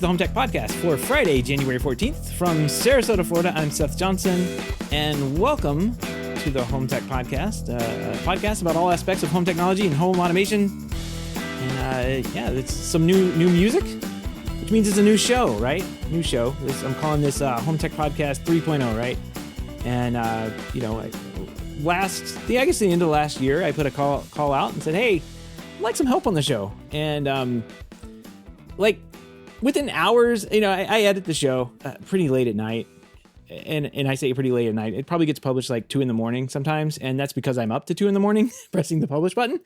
the HomeTech Podcast for Friday, January 14th. From Sarasota, Florida, I'm Seth Johnson, and welcome to the HomeTech Podcast, a podcast about all aspects of home technology and home automation. And it's some new music, which means it's a new show, right? New show. I'm calling this HomeTech Podcast 3.0, right? And, I guess the end of last year, I put a call out and said, hey, I'd like some help on the show. And, within hours, I edit the show pretty late at night. And I say pretty late at night. It probably gets published like 2 a.m. sometimes. And that's because I'm up to 2 a.m. pressing the publish button.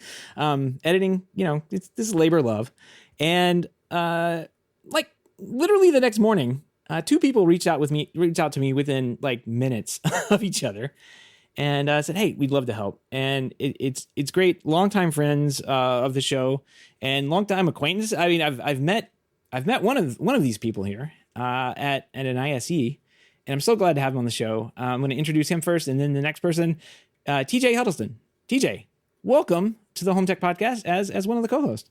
Editing, this is labor of love. And literally the next morning, 2 people reached out to me within like minutes of each other. And said, hey, we'd love to help. And it's great. Longtime friends of the show and longtime acquaintances. I mean, I've met one of these people here at an ISE, and I'm so glad to have him on the show. I'm going to introduce him first, and then the next person, TJ Huddleston. TJ, welcome to the HomeTech Podcast as one of the co-hosts.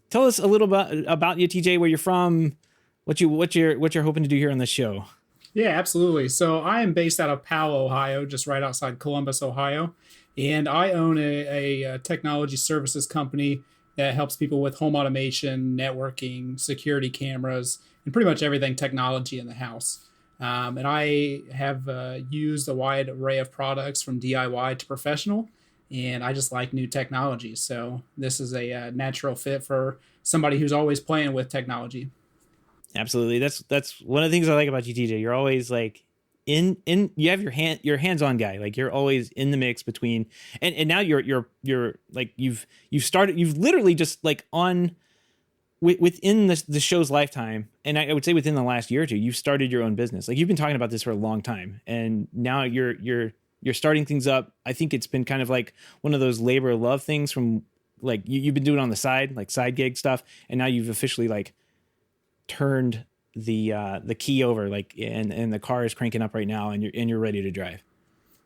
Tell us a little bit about you, TJ, where you're from, what you're hoping to do here on the show. Yeah, absolutely. So I am based out of Powell, Ohio, just right outside Columbus, Ohio, and I own a technology services company that helps people with home automation, networking, security cameras, and pretty much everything technology in the house. And I have used a wide array of products from DIY to professional, and I just like new technology. So this is a natural fit for somebody who's always playing with technology. Absolutely. That's one of the things I like about you, TJ. You're always like in you have you're a hands-on guy. Like you're always in the mix between and now you're like you've literally just like on within the show's lifetime, and I would say within the last year or two, you've started your own business. Like you've been talking about this for a long time, and now you're starting things up. I think it's been kind of like one of those labor of love things from like you've been doing on the side, like side gig stuff, and now you've officially like turned the key over, like and the car is cranking up right now, and you're ready to drive.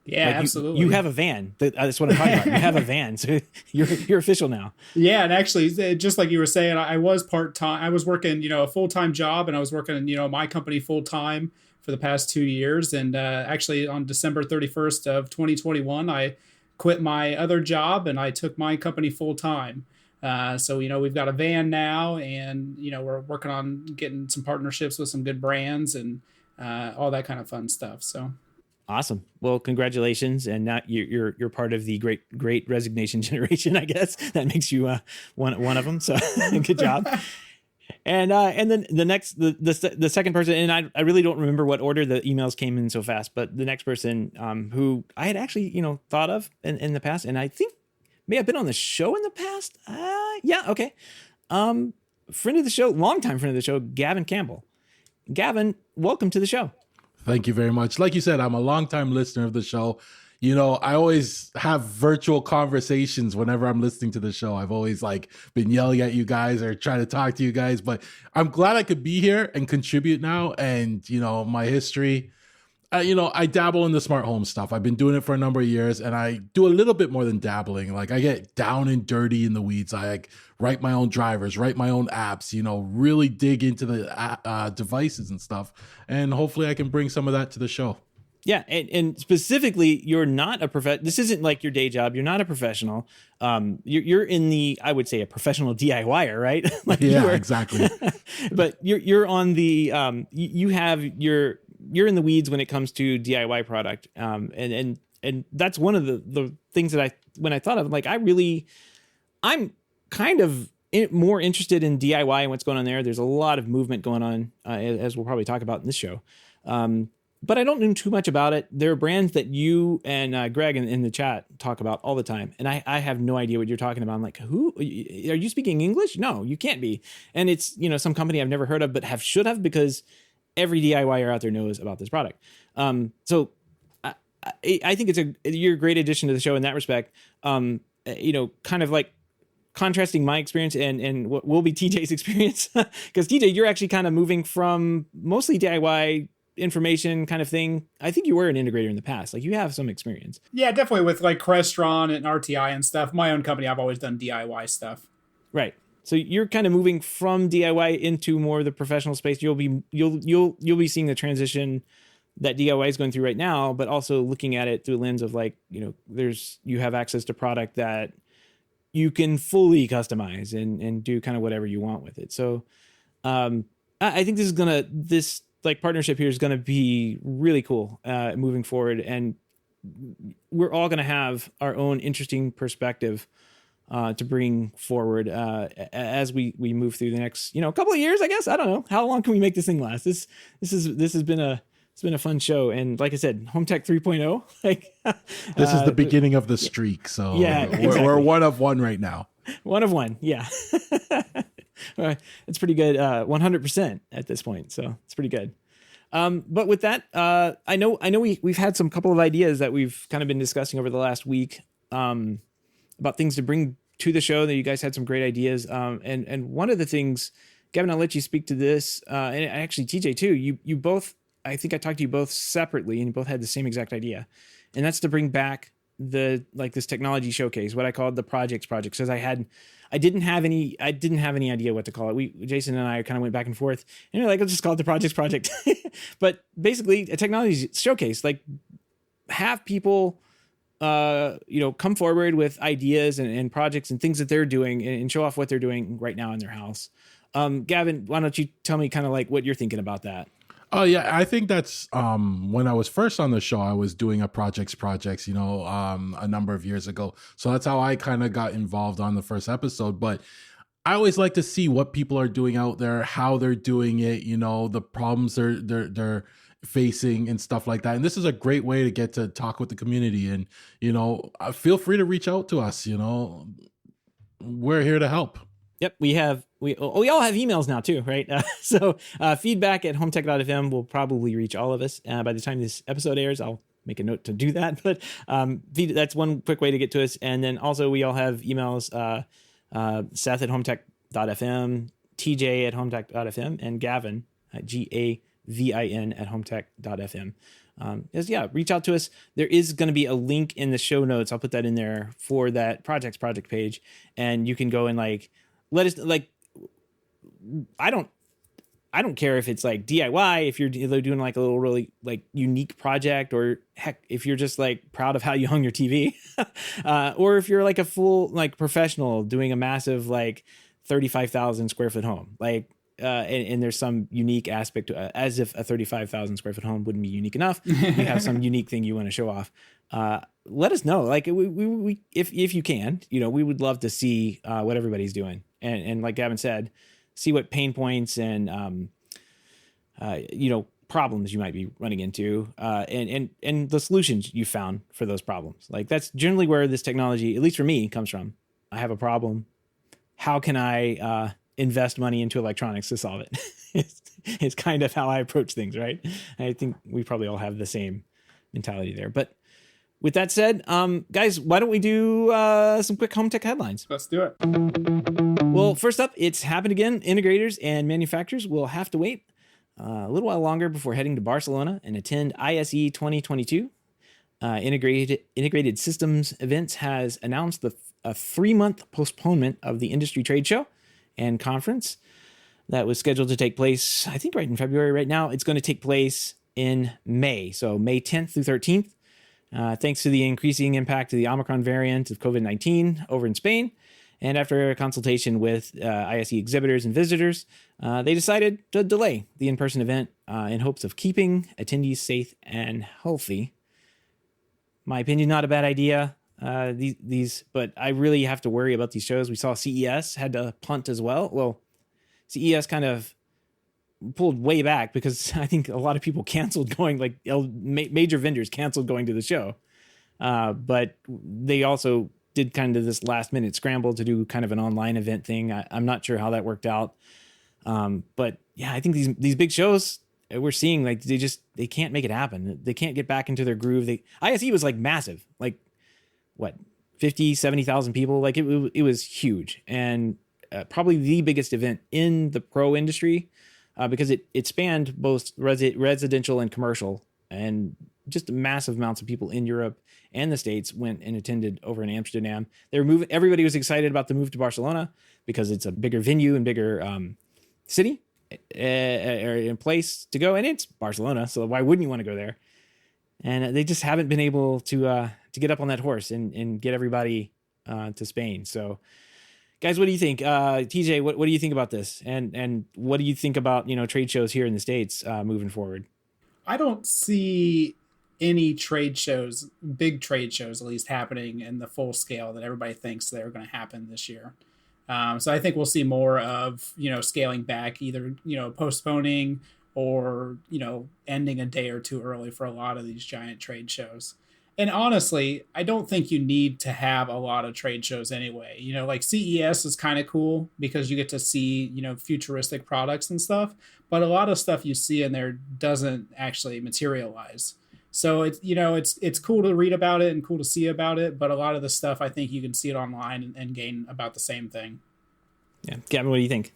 Yeah, like absolutely. You have a van. That's what I'm talking about. You have a van, so you're official now. Yeah, and actually, just like you were saying, I was part-time. I was working, a full-time job, and I was working, my company full-time for the past 2 years. And actually, on December 31st of 2021, I quit my other job and I took my company full-time. So, we've got a van now, and, we're working on getting some partnerships with some good brands and all that kind of fun stuff. So awesome. Well, congratulations. And now you're part of the great resignation generation, I guess. That makes you one of them. So good job. And then the second person, and I really don't remember what order the emails came in so fast, but the next person who I had actually, thought of in the past, and I think may have been on the show in the past. Yeah. Okay. Friend of the show, longtime friend of the show, Gavin Campbell. Gavin, welcome to the show. Thank you very much. Like you said, I'm a longtime listener of the show. I always have virtual conversations whenever I'm listening to the show. I've always been yelling at you guys or trying to talk to you guys, but I'm glad I could be here and contribute now. And, my history, I dabble in the smart home stuff. I've been doing it for a number of years, and I do a little bit more than dabbling. Like I get down and dirty in the weeds. I write my own drivers, write my own apps, really dig into the devices and stuff. And hopefully I can bring some of that to the show. Yeah. And specifically, you're not a this isn't like your day job. You're not a professional. You're in the, I would say, a professional DIYer, right? Exactly. But you're on the, you're in the weeds when it comes to DIY product. And that's one of the things that when I thought of, like, I'm kind of more interested in DIY and what's going on there. There's a lot of movement going on, as we'll probably talk about in this show. But I don't know too much about it. There are brands that you and Greg in the chat talk about all the time. And I have no idea what you're talking about. I'm like, who? Are you speaking English? No, you can't be. And it's, some company I've never heard of, but should have, because every DIYer out there knows about this product. So I think you're a great addition to the show in that respect. Kind of like contrasting my experience and what will be TJ's experience. Because TJ, you're actually kind of moving from mostly DIY information kind of thing. I think you were an integrator in the past. Like you have some experience. Yeah, definitely with like Crestron and RTI and stuff. My own company, I've always done DIY stuff. Right. So you're kind of moving from DIY into more of the professional space. You'll be seeing the transition that DIY is going through right now, but also looking at it through the lens of like, you have access to product that you can fully customize and do kind of whatever you want with it. So I think this like partnership here is going to be really cool moving forward. And we're all going to have our own interesting perspective to bring forward as we move through the next couple of years. I guess I don't know how long can we make this thing last. This has been a fun show, and like I said, HomeTech 3.0. Like this is the beginning of the streak. So yeah, exactly. we're one of one right now. One of one, yeah. It's pretty good. 100% at this point, so it's pretty good. But with that, I know we've had some couple of ideas that we've kind of been discussing over the last week about things to bring to the show. That you guys had some great ideas. And one of the things, Gavin, I'll let you speak to this. And actually, TJ too. You both, I think I talked to you both separately, and you both had the same exact idea, and that's to bring back this technology showcase, what I called the project, because I didn't have any idea what to call it. Jason and I kind of went back and forth, and we're like, let's just call it the project. But basically a technology showcase, like have people, come forward with ideas and projects and things that they're doing and show off what they're doing right now in their house. Gavin, why don't you tell me kind of like what you're thinking about that? Oh yeah, I think that's when I was first on the show, I was doing a projects, a number of years ago. So that's how I kind of got involved on the first episode. But I always like to see what people are doing out there, how they're doing it, the problems they're facing and stuff like that. And this is a great way to get to talk with the community. And feel free to reach out to us. We're here to help. Yep, we all have emails now too, right? So feedback at HomeTech.fm will probably reach all of us. By the time this episode airs, I'll make a note to do that. But that's one quick way to get to us. And then also we all have emails, Seth at HomeTech.fm, TJ at HomeTech.fm, and Gavin, Gavin at HomeTech.fm. Reach out to us. There is going to be a link in the show notes. I'll put that in there for that project page. And you can go and let us I don't care if it's like DIY, if you're doing like a little really like unique project, or heck, if you're just like proud of how you hung your TV, or if you're like a full like professional doing a massive like 35,000 square foot home, like and there's some unique aspect to as if a 35,000 square foot home wouldn't be unique enough. You have some unique thing you want to show off. Let us know. Like we if you can, we would love to see what everybody's doing. And like Gavin said, see what pain points and, problems you might be running into, and the solutions you found for those problems. Like that's generally where this technology, at least for me, comes from. I have a problem. How can I invest money into electronics to solve it? It's kind of how I approach things, right? I think we probably all have the same mentality there. But with that said, guys, why don't we do some quick HomeTech headlines? Let's do it. Well, first up, it's happened again. Integrators and manufacturers will have to wait a little while longer before heading to Barcelona and attend ISE 2022. Integrated Systems Events has announced a 3-month postponement of the industry trade show and conference that was scheduled to take place, I think, right in February. Right now, it's going to take place in May, so May 10th through 13th. Thanks to the increasing impact of the Omicron variant of COVID-19 over in Spain. And after a consultation with ISE exhibitors and visitors, they decided to delay the in-person event in hopes of keeping attendees safe and healthy. My opinion, not a bad idea. But I really have to worry about these shows. We saw CES had to punt as well. Well, CES kind of pulled way back because I think a lot of people canceled going, like major vendors canceled going to the show. But they also did kind of this last minute scramble to do kind of an online event thing. I'm not sure how that worked out. But yeah, I think these big shows we're seeing, like they can't make it happen. They can't get back into their groove. ISE was like massive, like what, 50, 70,000 people. Like it was huge, and probably the biggest event in the pro industry, because it spanned both residential and commercial, and just massive amounts of people in Europe and the States went and attended over in Amsterdam. They were moving. Everybody was excited about the move to Barcelona because it's a bigger venue and bigger city or a place to go, and it's Barcelona, so why wouldn't you want to go there? And they just haven't been able to get up on that horse and get everybody to Spain. So, guys, what do you think? TJ, what do you think about this? And what do you think about, trade shows here in the States moving forward? I don't see any trade shows, big trade shows at least, happening in the full scale that everybody thinks they're going to happen this year. So I think we'll see more of, scaling back, either, postponing or, ending a day or two early for a lot of these giant trade shows. And honestly, I don't think you need to have a lot of trade shows anyway. Like CES is kind of cool because you get to see, futuristic products and stuff, but a lot of stuff you see in there doesn't actually materialize. So it's cool to read about it and cool to see about it, but a lot of the stuff I think you can see it online and gain about the same thing. Yeah, Gavin, what do you think?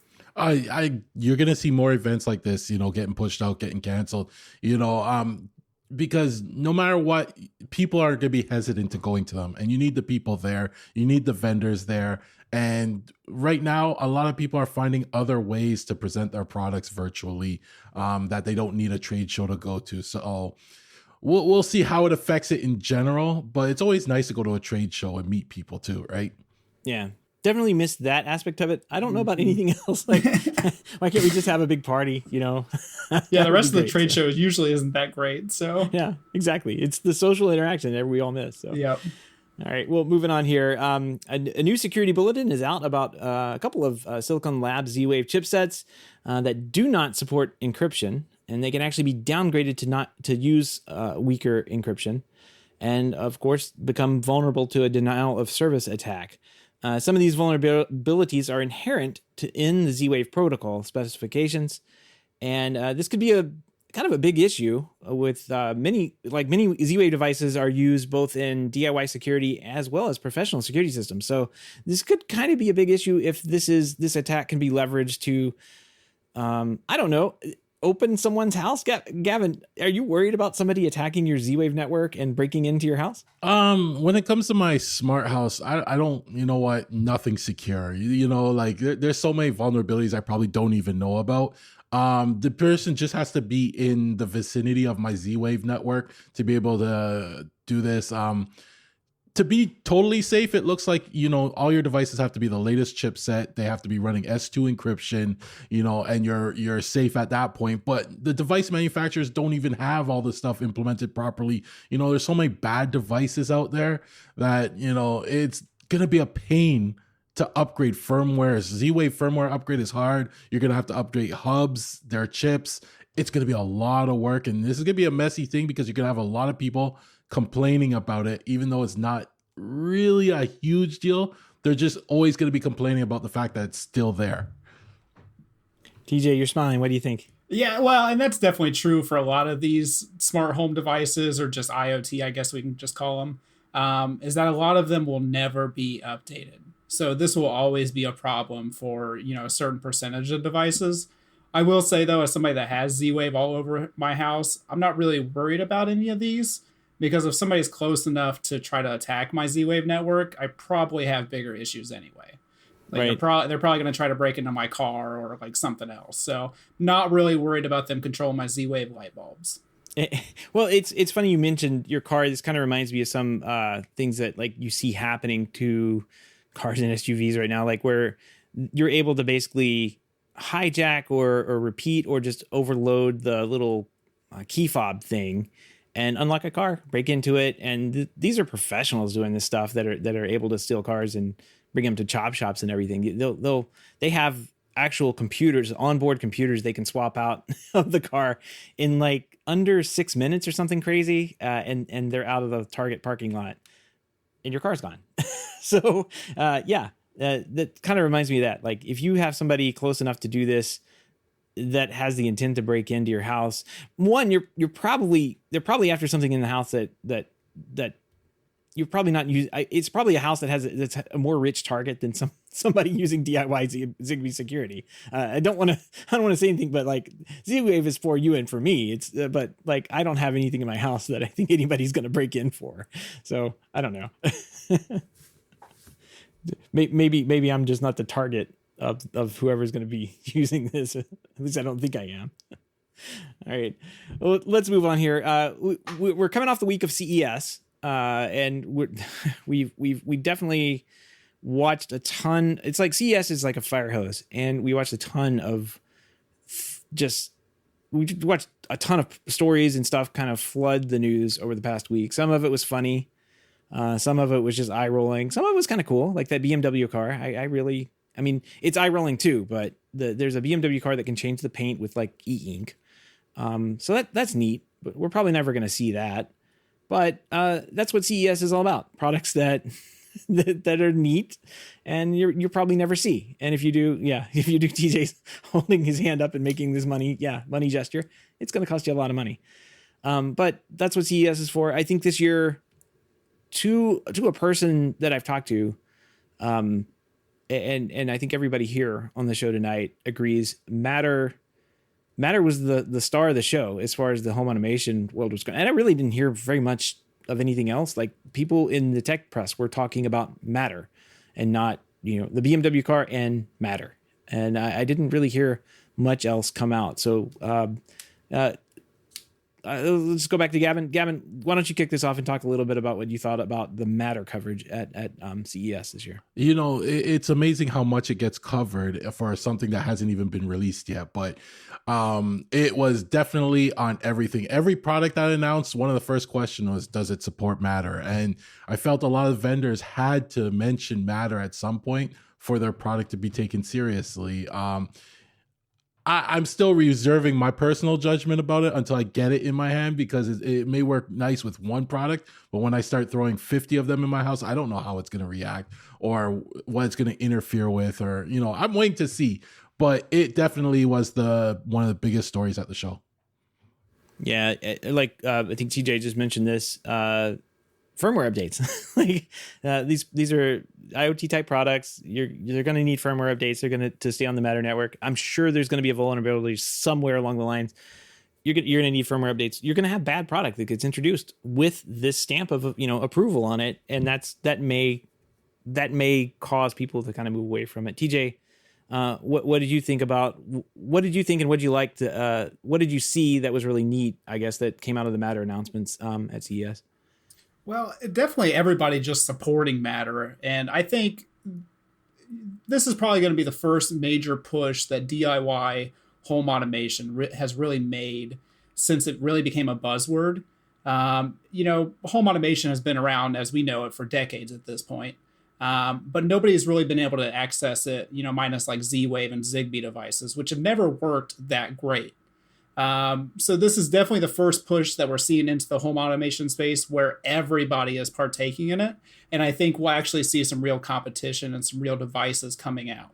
You're gonna see more events like this, getting pushed out, getting canceled, because no matter what, people are gonna be hesitant to going to them, and you need the people there, you need the vendors there. And right now, a lot of people are finding other ways to present their products virtually that they don't need a trade show to go to. So we'll see how it affects it in general, but it's always nice to go to a trade show and meet people too, right? Yeah, definitely missed that aspect of it. I don't know about anything else. Like, why can't we just have a big party, Yeah, the rest of the trade shows usually isn't that great. So yeah, exactly. It's the social interaction that we all miss. So yep. All right, well, moving on here. A new security bulletin is out about a couple of Silicon Labs Z-Wave chipsets that do not support encryption, and they can actually be downgraded to use weaker encryption, and of course become vulnerable to a denial of service attack. Some of these vulnerabilities are inherent in the Z-Wave protocol specifications, and this could be a kind of a big issue with many Z-Wave devices are used both in DIY security as well as professional security systems. So this could kind of be a big issue if this attack can be leveraged to, I don't know, open someone's house. Gavin, are you worried about somebody attacking your Z-Wave network and breaking into your house? When it comes to my smart house, I don't, nothing's secure. There's so many vulnerabilities I probably don't even know about. The person just has to be in the vicinity of my Z-Wave network to be able to do this. To be totally safe, it looks like, all your devices have to be the latest chipset. They have to be running S2 encryption, and you're safe at that point. But the device manufacturers don't even have all this stuff implemented properly. There's so many bad devices out there that, it's going to be a pain to upgrade firmware. Z-Wave firmware upgrade is hard. You're going to have to upgrade hubs, their chips. It's going to be a lot of work. And this is going to be a messy thing because you're going to have a lot of people complaining about it, even though it's not really a huge deal. They're just always going to be complaining about the fact that it's still there. TJ, you're smiling. What do you think? Yeah, well, and that's definitely true for a lot of these smart home devices, or just IoT, I guess we can just call them, is that a lot of them will never be updated. So this will always be a problem for, a certain percentage of devices. I will say, though, as somebody that has Z-Wave all over my house, I'm not really worried about any of these, because if somebody's close enough to try to attack my Z-Wave network, I probably have bigger issues anyway. Right. They're probably going to try to break into my car or something else. So not really worried about them controlling my Z-Wave light bulbs. Well, it's funny you mentioned your car. This kind of reminds me of some things that you see happening to cars and SUVs right now, where you're able to basically hijack or repeat or just overload the little key fob thing and unlock a car, break into it. And these are professionals doing this stuff that are able to steal cars and bring them to chop shops and everything. They have actual computers, onboard computers they can swap out of the car in under 6 minutes or something crazy, and they're out of the Target parking lot and your car's gone. So that kind of reminds me of that. If you have somebody close enough to do this that has the intent to break into your house, one, they're probably after something in the house that you're probably not using. It's probably a house that's a more rich target than somebody using DIY Zigbee security. I don't want to say anything, but like Z-Wave is for you and for me. It's but like I don't have anything in my house that I think anybody's going to break in for. So I don't know. maybe I'm just not the target of whoever's going to be using this. At least I don't think I am. All right, well, let's move on here. We're coming off the week of CES, and we definitely watched a ton. It's like CES is like a fire hose, and we watched a ton of we watched a ton of stories and stuff kind of flood the news over the past week. Some of it was funny, some of it was just eye rolling. Some of it was kind of cool, like that BMW car. I mean, it's eye rolling too, but there's a BMW car that can change the paint with like e-ink. So that's neat, but we're probably never going to see that. But that's what CES is all about: products that that are neat, and you probably never see. And if you do, TJ's holding his hand up and making this money gesture. It's going to cost you a lot of money. But that's what CES is for. I think this year, to a person that I've talked to, and I think everybody here on the show tonight agrees, Matter was the star of the show as far as the home automation world was going. And I really didn't hear very much of anything else. Like people in the tech press were talking about Matter and not, the BMW car and Matter. And I didn't really hear much else come out. So let's go back to Gavin. Gavin, why don't you kick this off and talk a little bit about what you thought about the Matter coverage at CES this year? It's amazing how much it gets covered for something that hasn't even been released yet. But it was definitely on everything. Every product that announced, one of the first questions was, does it support Matter? And I felt a lot of vendors had to mention Matter at some point for their product to be taken seriously. I'm still reserving my personal judgment about it until I get it in my hand, because it may work nice with one product, but when I start throwing 50 of them in my house, I don't know how it's going to react or what it's going to interfere with, or, I'm waiting to see. But it definitely was one of the biggest stories at the show. Yeah, I think TJ just mentioned this. Firmware updates. These are IoT type products. You're going to need firmware updates. They're going to stay on the Matter network. I'm sure there's going to be a vulnerability somewhere along the lines. You're going to need firmware updates. You're going to have bad product that gets introduced with this stamp of approval on it, and that may cause people to kind of move away from it. TJ, what did you think about? What did you think, and what did you like to? What did you see that was really neat? I guess that came out of the Matter announcements at CES. Well, definitely everybody just supporting Matter. And I think this is probably going to be the first major push that DIY home automation has really made since it really became a buzzword. Home automation has been around as we know it for decades at this point. But nobody's really been able to access it, minus like Z-Wave and Zigbee devices, which have never worked that great. So this is definitely the first push that we're seeing into the home automation space where everybody is partaking in it. And I think we'll actually see some real competition and some real devices coming out.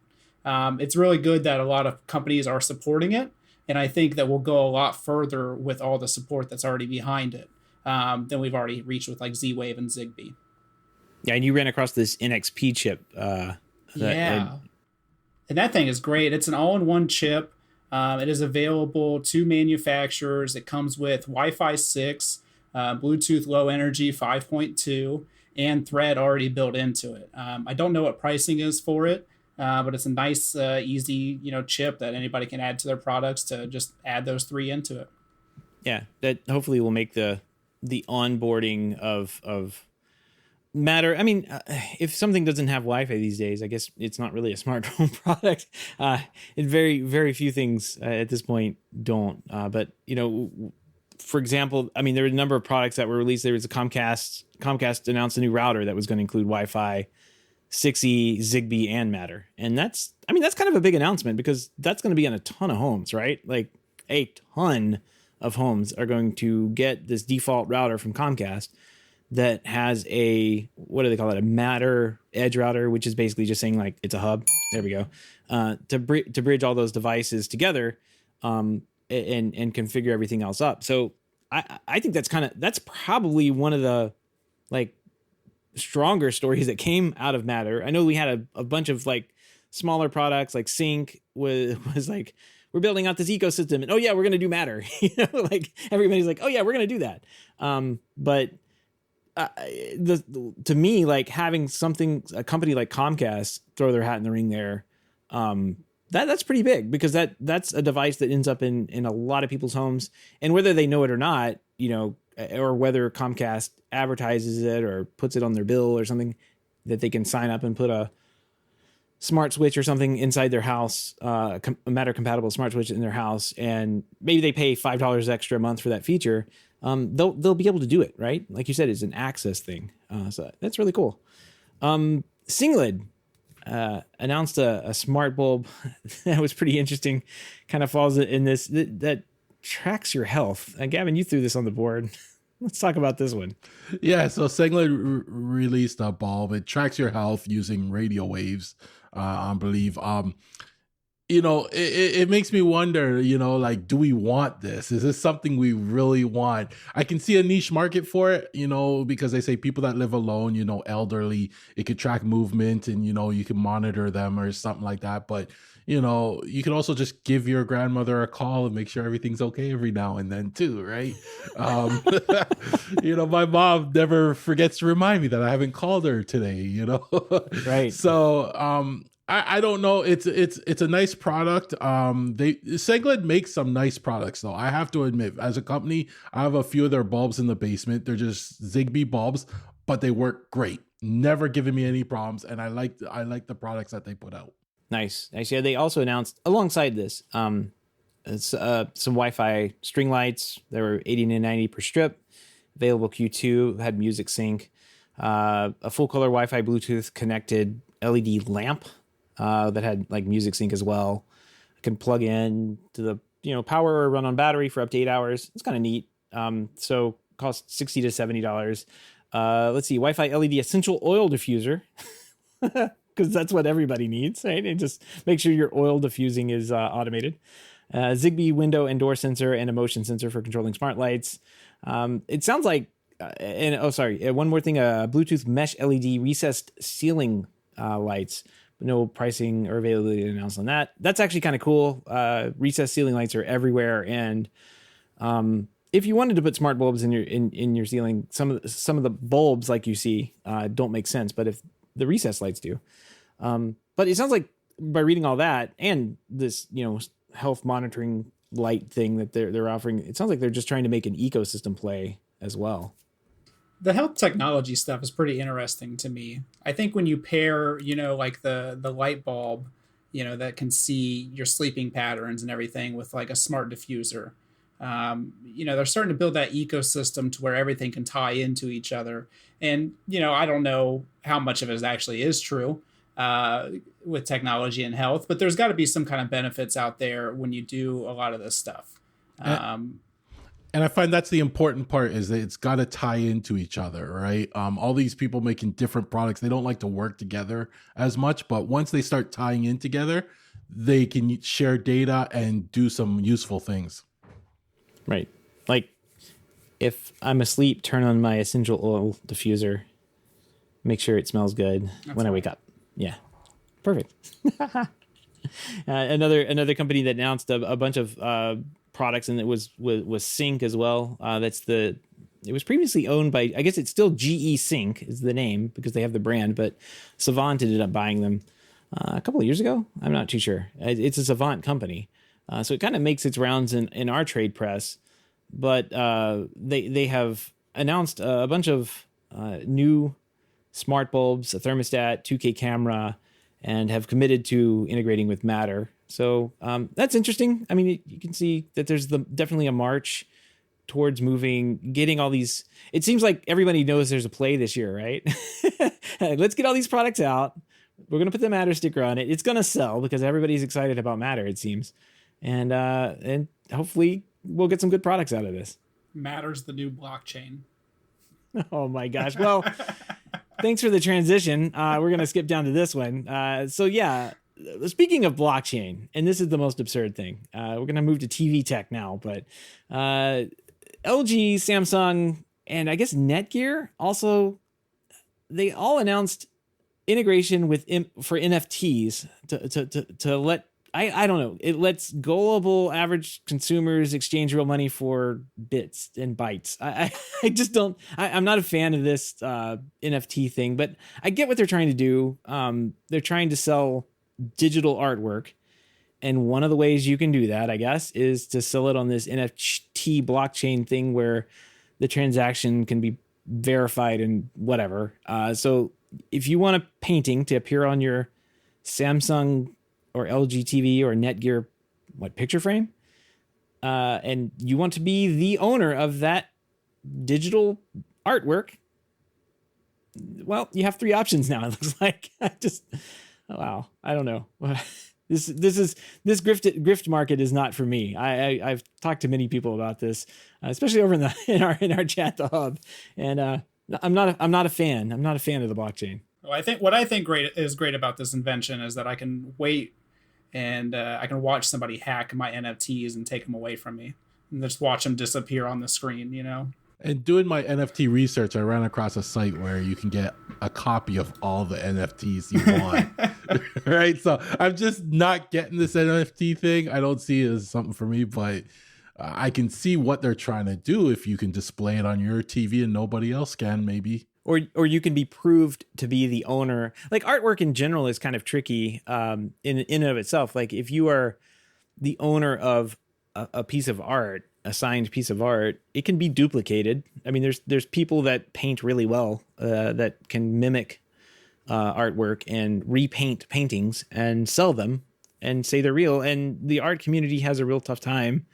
It's really good that a lot of companies are supporting it. And I think that we'll go a lot further with all the support that's already behind it than we've already reached with like Z-Wave and Zigbee. Yeah, and you ran across this NXP chip. And that thing is great. It's an all-in-one chip. It is available to manufacturers. It comes with Wi-Fi 6, Bluetooth Low Energy 5.2, and Thread already built into it. I don't know what pricing is for it, but it's a nice, easy, chip that anybody can add to their products to just add those three into it. Yeah, that hopefully will make the onboarding of Matter. I mean, if something doesn't have Wi-Fi these days, I guess it's not really a smart home product. Very, very few things at this point don't. But for example, I mean, there were a number of products that were released. There was a Comcast announced a new router that was going to include Wi-Fi, 6E, Zigbee, and Matter. And that's kind of a big announcement because that's going to be on a ton of homes, right? Like a ton of homes are going to get this default router from Comcast that has a, what do they call it? A Matter edge router, which is basically just saying like it's a hub. There we go. To bridge all those devices together, and configure everything else up. So I think that's probably one of the like stronger stories that came out of Matter. I know we had a bunch of like smaller products, like Sync was like, we're building out this ecosystem, and oh yeah, we're gonna do Matter. Like everybody's like, oh yeah, we're gonna do that. But to me, like having a company like Comcast throw their hat in the ring there, that's pretty big, because that's a device that ends up in a lot of people's homes, and whether they know it or not, or whether Comcast advertises it or puts it on their bill or something, that they can sign up and put a smart switch or something inside their house, a Matter compatible smart switch in their house, and maybe they pay $5 extra a month for that feature. They'll be able to do it, right? Like you said, it's an access thing. So that's really cool. Singlid announced a smart bulb that was pretty interesting. Kind of falls in this that tracks your health. Gavin, you threw this on the board. Let's talk about this one. Yeah, so Singlid released a bulb. It tracks your health using radio waves, I believe. It makes me wonder, like, do we want this? Is this something we really want? I can see a niche market for it, because they say people that live alone, elderly, it could track movement and, you can monitor them or something like that. But, you can also just give your grandmother a call and make sure everything's okay every now and then too, right? My mom never forgets to remind me that I haven't called her today, Right. So, I don't know. It's a nice product. Singlid makes some nice products though. I have to admit, as a company, I have a few of their bulbs in the basement. They're just Zigbee bulbs, but they work great. Never given me any problems, and I like the products that they put out. Nice. Yeah, they also announced alongside this, it's some Wi-Fi string lights. They were $89.90 per strip. Available Q2, had music sync, a full color Wi-Fi Bluetooth connected LED lamp. That had like music sync as well. I can plug in to the power or run on battery for up to 8 hours. It's kind of neat. So costs $60 to $70. Let's see, Wi-Fi LED essential oil diffuser, because that's what everybody needs, right? And just make sure your oil diffusing is automated. Zigbee window and door sensor and a motion sensor for controlling smart lights. It sounds like, one more thing, Bluetooth mesh LED recessed ceiling lights. No pricing or availability announced on that. That's actually kind of cool. Recessed ceiling lights are everywhere, and if you wanted to put smart bulbs in your ceiling, some of the bulbs like you see don't make sense, but if the recessed lights do. But it sounds like by reading all that and this health monitoring light thing that they're offering, it sounds like they're just trying to make an ecosystem play as well. The health technology stuff is pretty interesting to me. I think when you pair, like the light bulb, that can see your sleeping patterns and everything with like a smart diffuser, they're starting to build that ecosystem to where everything can tie into each other. And, I don't know how much of it actually is true with technology and health, but there's got to be some kind of benefits out there when you do a lot of this stuff. And I find that's the important part, is that it's got to tie into each other, right? All these people making different products, they don't like to work together as much, but once they start tying in together, they can share data and do some useful things. Right. Like if I'm asleep, turn on my essential oil diffuser, make sure it smells good when I wake up. Yeah. Perfect. Another company that announced a bunch of products, and it was Sync as well. It was previously owned by, I guess it's still GE Sync is the name because they have the brand, but Savant ended up buying them a couple of years ago. I'm not too sure. It's a Savant company. So it kind of makes its rounds in our trade press, but they have announced a bunch of new smart bulbs, a thermostat, 2K camera, and have committed to integrating with Matter. So that's interesting. I mean, you can see that there's definitely a march towards getting all these. It seems like everybody knows there's a play this year, right? Let's get all these products out. We're going to put the Matter sticker on it. It's going to sell because everybody's excited about Matter, it seems. And hopefully we'll get some good products out of this. Matter's the new blockchain. Oh my gosh. Well, thanks for the transition. We're going to skip down to this one. So yeah, speaking of blockchain, and this is the most absurd thing, we're going to move to TV tech now, but LG, Samsung, and I guess Netgear also they all announced integration with for NFTs to let I don't know, it lets gullible average consumers exchange real money for bits and bytes. I just don't I'm not a fan of this NFT thing, but I get what they're trying to do. They're trying to sell digital artwork, and one of the ways you can do that, I guess, is to sell it on this NFT blockchain thing where the transaction can be verified and whatever. So if you want a painting to appear on your Samsung or LG TV or Netgear, picture frame, and you want to be the owner of that digital artwork, well, you have 3 options now. It looks like. Wow, I don't know. This grift market is not for me. I've talked to many people about this, especially over in our chat, the hub, and I'm not a fan. I'm not a fan of the blockchain. Well, I think what I think is great about this invention is that I can wait and I can watch somebody hack my NFTs and take them away from me and just watch them disappear on the screen, you know? And doing my NFT research, I ran across a site where you can get a copy of all the NFTs you want. Right? So I'm just not getting this NFT thing. I don't see it as something for me, but I can see what they're trying to do if you can display it on your TV and nobody else can, maybe. Or you can be proved to be the owner. Like artwork in general is kind of tricky in and of itself. Like if you are the owner of a piece of art, a signed piece of art, it can be duplicated. I mean, there's people that paint really well that can mimic artwork and repaint paintings and sell them and say they're real. And the art community has a real tough time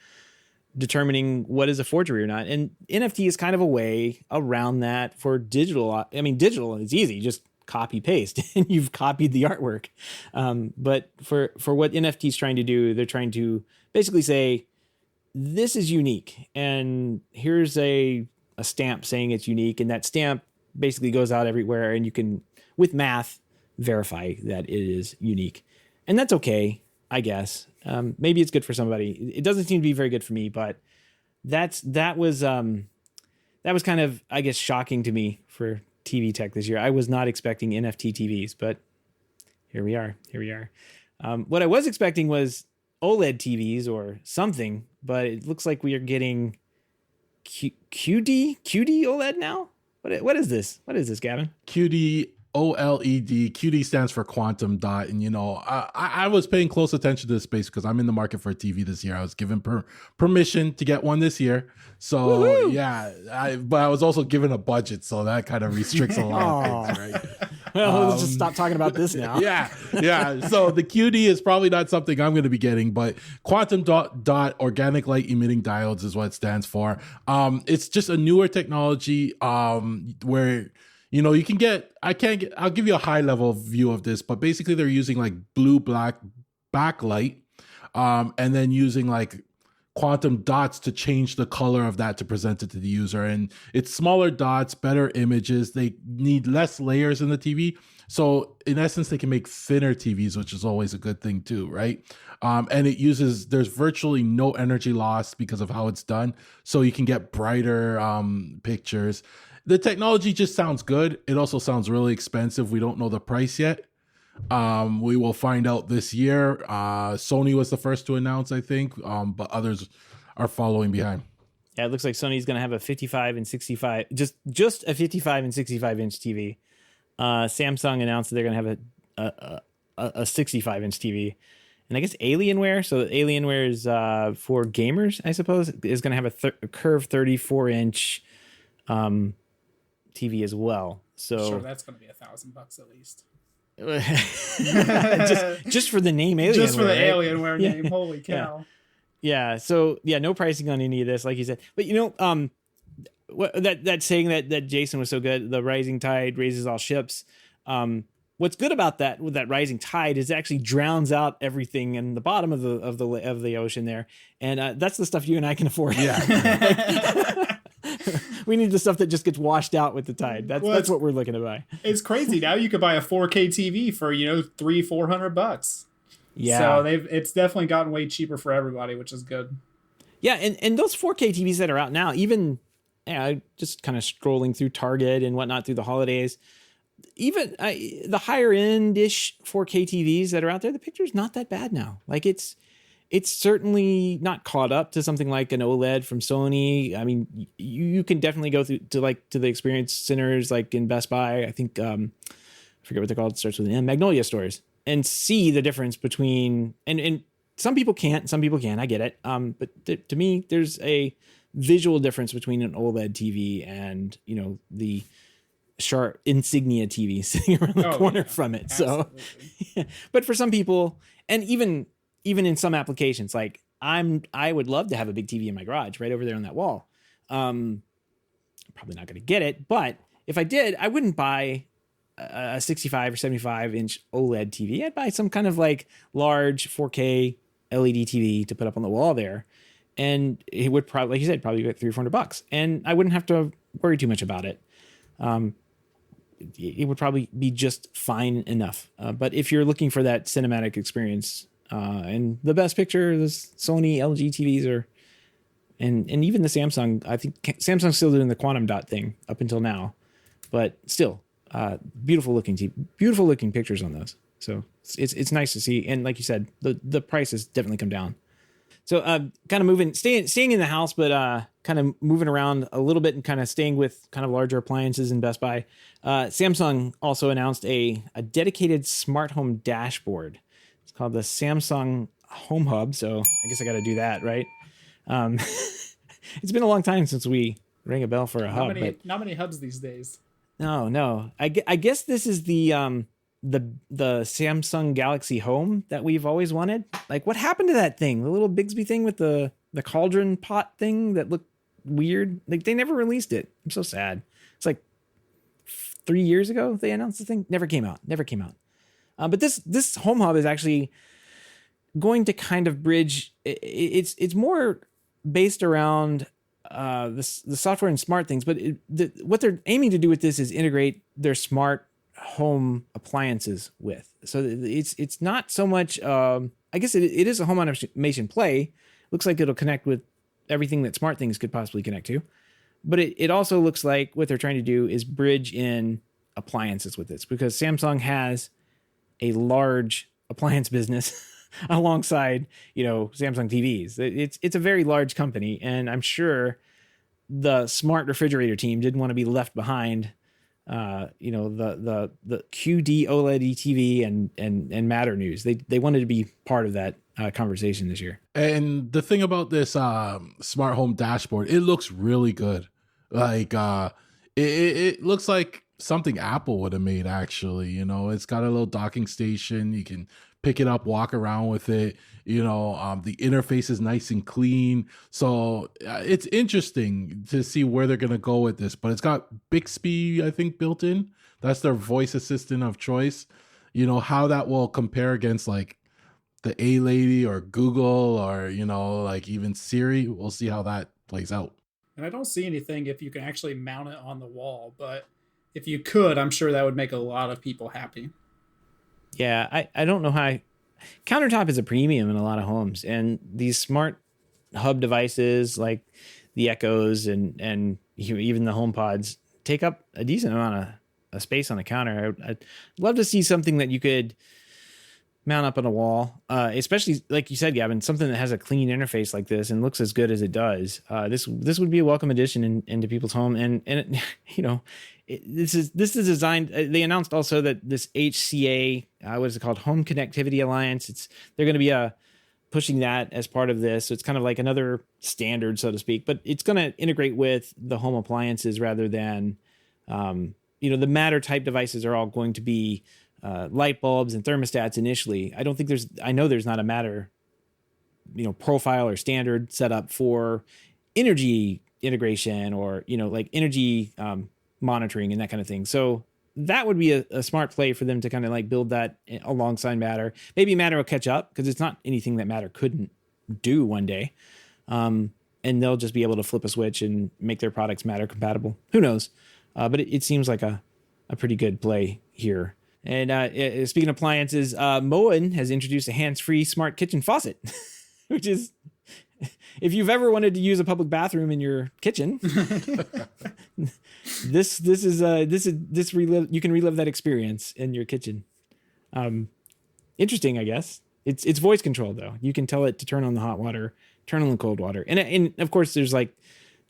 determining what is a forgery or not. And NFT is kind of a way around that for digital. I mean, digital is easy, just copy paste and you've copied the artwork. But for what NFT is trying to do, they're trying to basically say, this is unique. And here's a stamp saying it's unique. And that stamp basically goes out everywhere. And you can, with math, verify that it is unique. And that's okay, I guess. Maybe it's good for somebody. It doesn't seem to be very good for me, but that was kind of, I guess, shocking to me for TV tech this year. I was not expecting NFT TVs, but here we are. What I was expecting was OLED TVs or something, but it looks like we are getting QD OLED now. What is this? What is this, Gavin? QD OLED. QD stands for quantum dot. And, you know, I was paying close attention to this space because I'm in the market for a TV this year. I was given permission to get one this year. So, woo-hoo! Yeah, but I was also given a budget. So that kind of restricts a lot of things, right? Well, let's just stop talking about this now. Yeah. So the QD is probably not something I'm going to be getting, but quantum dot organic light emitting diodes is what it stands for. It's just a newer technology where, you know, you can get, I'll give you a high level view of this, but basically they're using like blue-black backlight and then using like quantum dots to change the color of that to present it to the user. And it's smaller dots, better images. They need less layers in the TV. So in essence, they can make thinner TVs, which is always a good thing too, right? And there's virtually no energy loss because of how it's done. So you can get brighter pictures. The technology just sounds good. It also sounds really expensive. We don't know the price yet. We will find out this year. Sony was the first to announce, I think, but others are following behind. Yeah, it looks like Sony's going to have a 55 and 65, just a 55 and 65 inch TV. Samsung announced that they're going to have a 65 inch TV. And I guess Alienware, so Alienware is for gamers, I suppose, is going to have a curved 34 inch TV as well. So sure, that's going to be $1,000 at least. just for the name Alienware. Just for the right? Alienware name. Holy cow. Yeah. So no pricing on any of this, like you said. But you know, that saying that Jason was so good, the rising tide raises all ships. What's good about that with that rising tide is it actually drowns out everything in the bottom of the ocean there, and that's the stuff you and I can afford. Yeah. We need the stuff that just gets washed out with the tide. That's what we're looking to buy. It's crazy. Now you could buy a 4K TV for, $300-400. Yeah. So it's definitely gotten way cheaper for everybody, which is good. Yeah, and those 4K TVs that are out now, even just kind of scrolling through Target and whatnot through the holidays, even the higher end ish 4K TVs that are out there, the picture's not that bad now. Like it's certainly not caught up to something like an OLED from Sony. I mean, you can definitely go through to the experience centers like in Best Buy. I think I forget what they're called. It starts with an M, Magnolia stores, and see the difference between and some people can't, some people can. I get it. But to me, there's a visual difference between an OLED TV and the Sharp Insignia TV sitting around the corner from it. Absolutely. So, but for some people, and even in some applications, like I would love to have a big TV in my garage right over there on that wall. I'm probably not going to get it, but if I did, I wouldn't buy a 65 or 75 inch OLED TV. I'd buy some kind of like large 4K LED TV to put up on the wall there. And it would probably, like you said, probably be like $300 or $400, and I wouldn't have to worry too much about it. It would probably be just fine enough. But if you're looking for that cinematic experience, and the best picture, the Sony LG TVs are, and even the Samsung, I think Samsung's still doing the quantum dot thing up until now, but still, beautiful looking pictures on those. So it's nice to see. And like you said, the price has definitely come down. So kind of staying in the house, but kind of moving around a little bit and kind of staying with kind of larger appliances in Best Buy. Samsung also announced a dedicated smart home dashboard. It's called the Samsung Home Hub. So I guess I got to do that, right? It's been a long time since we rang a bell for a hub. Not many hubs these days. No. I guess this is the Samsung Galaxy Home that we've always wanted. Like, what happened to that thing? The little Bixby thing with the cauldron pot thing that looked weird. Like, they never released it. I'm so sad. It's like 3 years ago they announced the thing. Never came out. But this Home Hub is actually going to kind of bridge. It's more based around the software and smart things. But what they're aiming to do with this is integrate their smart home appliances with. So it's not so much, I guess it is a home automation play. Looks like it'll connect with everything that smart things could possibly connect to. But it also looks like what they're trying to do is bridge in appliances with this, because Samsung has a large appliance business alongside, Samsung TVs. It's a very large company, and I'm sure the smart refrigerator team didn't want to be left behind. The QD OLED TV and Matter News. They wanted to be part of that conversation this year. And the thing about this smart home dashboard, it looks really good. Like it looks like something Apple would have made, actually. It's got a little docking station. You can pick it up, walk around with it. The interface is nice and clean. So it's interesting to see where they're going to go with this. But it's got Bixby, I think, built in. That's their voice assistant of choice. How that will compare against like the A-Lady or Google or, like even Siri. We'll see how that plays out. And I don't see anything if you can actually mount it on the wall. But if you could, I'm sure that would make a lot of people happy. Yeah, I don't know how. Countertop is a premium in a lot of homes, and these smart hub devices like the Echoes and even the HomePods take up a decent amount of space on the counter. I'd love to see something that you could mount up on a wall, especially like you said, Gavin, something that has a clean interface like this and looks as good as it does. This would be a welcome addition into people's home, and this is designed. They announced also that this HCA, what is it called, Home Connectivity Alliance. They're going to be pushing that as part of this. So it's kind of like another standard, so to speak, but it's going to integrate with the home appliances rather than, the Matter type devices are all going to be light bulbs and thermostats initially. I know there's not a Matter, profile or standard set up for energy integration or, like energy, monitoring and that kind of thing. So that would be a smart play for them to kind of like build that alongside Matter. Maybe Matter will catch up because it's not anything that Matter couldn't do one day. And they'll just be able to flip a switch and make their products Matter compatible. Who knows? But it seems like a pretty good play here. And speaking of appliances, Moen has introduced a hands-free smart kitchen faucet, which is if you've ever wanted to use a public bathroom in your kitchen, this you can relive that experience in your kitchen. Interesting, I guess. It's voice controlled though. You can tell it to turn on the hot water, turn on the cold water, and of course there's like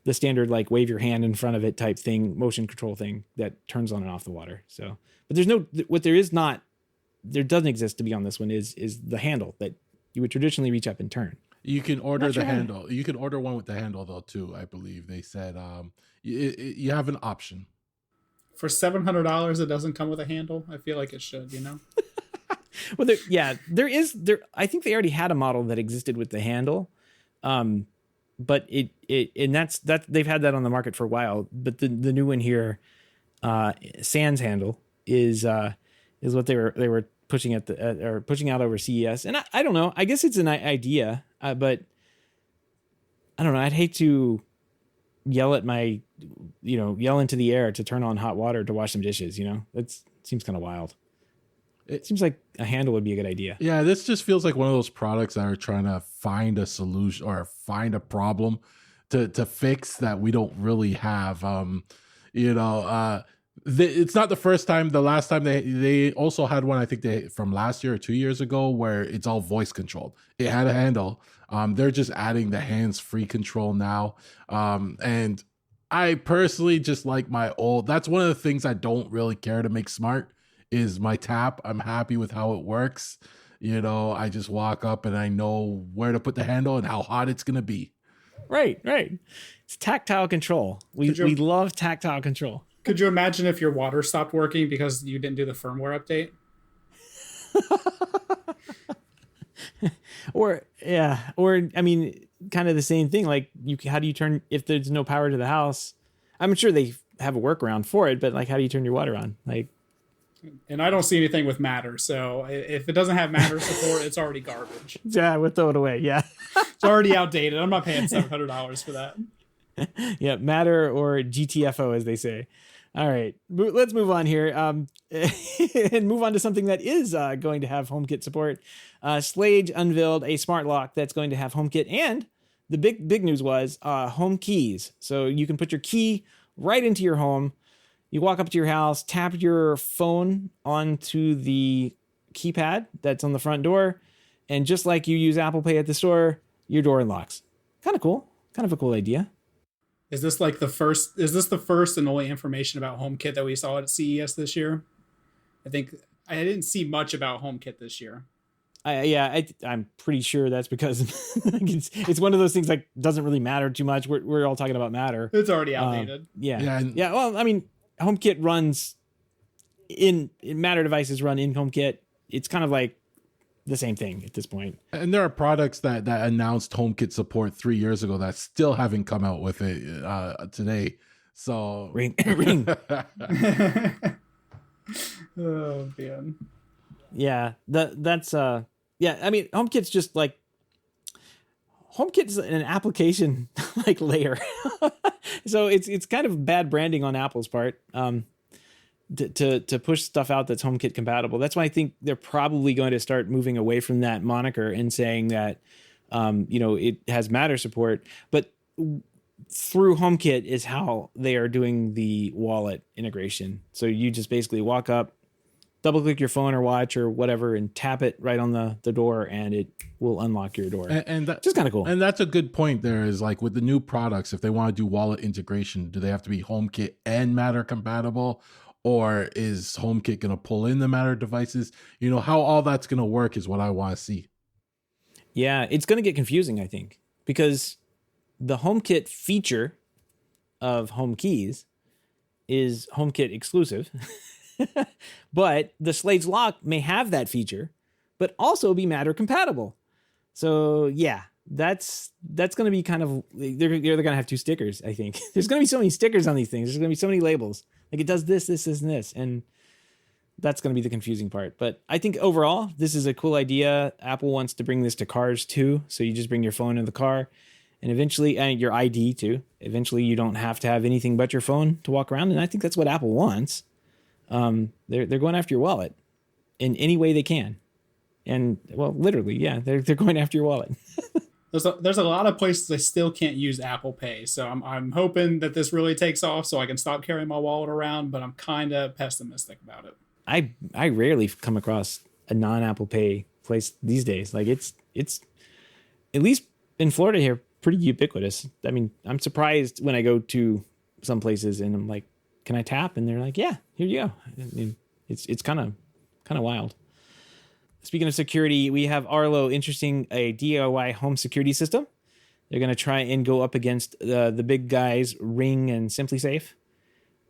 the standard like wave your hand in front of it type thing, motion control thing that turns on and off the water. So, but there doesn't exist to be on this one is the handle that you would traditionally reach up and turn. You can order the handle. You can order one with the handle though too. I believe they said you have an option. For $700, it doesn't come with a handle. I feel like it should, you know. Well, there is. I think they already had a model that existed with the handle, but that's they've had that on the market for a while. But the new one here, Sans handle is what they were pushing or pushing out over CES. And I don't know. I guess it's an idea, but I don't know. I'd hate to yell into the air to turn on hot water to wash some dishes. That seems kind of wild. It seems like a handle would be a good idea. Yeah, this just feels like one of those products that are trying to find a solution or find a problem to fix that we don't really have. It's not the first time. The last time they also had one, I think from last year or 2 years ago, where it's all voice controlled. It had a handle. They're just adding the hands-free control now. And I personally just like that's one of the things I don't really care to make smart is my tap. I'm happy with how it works. I just walk up and I know where to put the handle and how hot it's going to be. Right. It's tactile control. We love tactile control. Could you imagine if your water stopped working because you didn't do the firmware update? or I mean, kind of the same thing. Like, how do you turn if there's no power to the house? I'm sure they have a workaround for it, but like, how do you turn your water on? Like, and I don't see anything with Matter, so if it doesn't have Matter support, it's already garbage. Yeah, we'll throw it away. Yeah, it's already outdated. I'm not paying $700 for that. Yeah, Matter or GTFO, as they say. All right, let's move on here and move on to something that is going to have HomeKit support. Schlage unveiled a smart lock that's going to have HomeKit, and the big news was home keys. So you can put your key right into your home. You walk up to your house, tap your phone onto the keypad that's on the front door, and just like you use Apple Pay at the store, your door unlocks. Kind of cool. Kind of a cool idea. Is this the first and only information about HomeKit that we saw at CES this year? I think I didn't see much about HomeKit this year. I'm pretty sure that's because it's one of those things like doesn't really matter too much. We're all talking about Matter. It's already outdated. Yeah. Well, I mean, HomeKit runs in Matter devices run in HomeKit. It's kind of like the same thing at this point. And there are products that announced HomeKit support 3 years ago that still haven't come out with it today. So ring. Oh man. Yeah, that's I mean, HomeKit's just like HomeKit's an application like layer. So it's kind of bad branding on Apple's part. To push stuff out that's HomeKit compatible. That's why I think they're probably going to start moving away from that moniker and saying that, it has Matter support, but through HomeKit is how they are doing the wallet integration. So you just basically walk up, double click your phone or watch or whatever, and tap it right on the door, and it will unlock your door. And that's just kind of cool. And that's a good point. There is like with the new products, if they want to do wallet integration, do they have to be HomeKit and Matter compatible? Or is HomeKit going to pull in the Matter devices? How all that's going to work is what I want to see. Yeah, it's going to get confusing, I think, because the HomeKit feature of Home Keys is HomeKit exclusive. But the Schlage lock may have that feature, but also be Matter compatible. So yeah, that's going to be kind of, they're going to have two stickers, I think. There's going to be so many stickers on these things. There's going to be so many labels. Like it does this, and this. And that's going to be the confusing part. But I think overall, this is a cool idea. Apple wants to bring this to cars too. So you just bring your phone in the car and eventually, and your ID too. Eventually you don't have to have anything but your phone to walk around. And I think that's what Apple wants. They're going after your wallet in any way they can. And well, literally, yeah, they're going after your wallet. there's a lot of places I still can't use Apple Pay, so I'm hoping that this really takes off so I can stop carrying my wallet around. But I'm kind of pessimistic about it. I rarely come across a non-Apple Pay place these days. Like it's at least in Florida here pretty ubiquitous. I mean, I'm surprised when I go to some places and I'm like, can I tap? And they're like, yeah, here you go. I mean, it's kind of wild. Speaking of security, we have Arlo introducing a DIY home security system. They're going to try and go up against the big guys, Ring and SimpliSafe.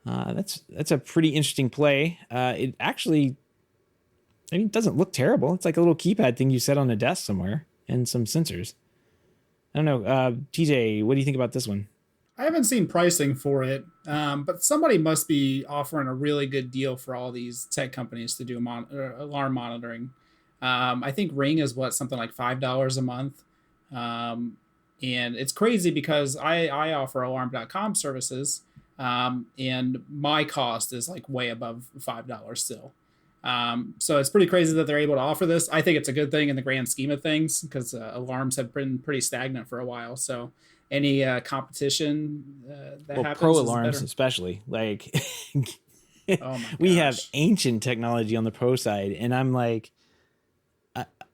That's a pretty interesting play. It actually, I mean, it doesn't look terrible. It's like a little keypad thing you set on a desk somewhere and some sensors. I don't know. TJ, what do you think about this one? I haven't seen pricing for it, but somebody must be offering a really good deal for all these tech companies to do alarm monitoring. I think Ring is something like $5 a month. And it's crazy because I offer alarm.com services, and my cost is like way above $5 still. So it's pretty crazy that they're able to offer this. I think it's a good thing in the grand scheme of things because alarms have been pretty stagnant for a while. So any competition that happens, pro alarms especially, like we have ancient technology on the pro side, and I'm like,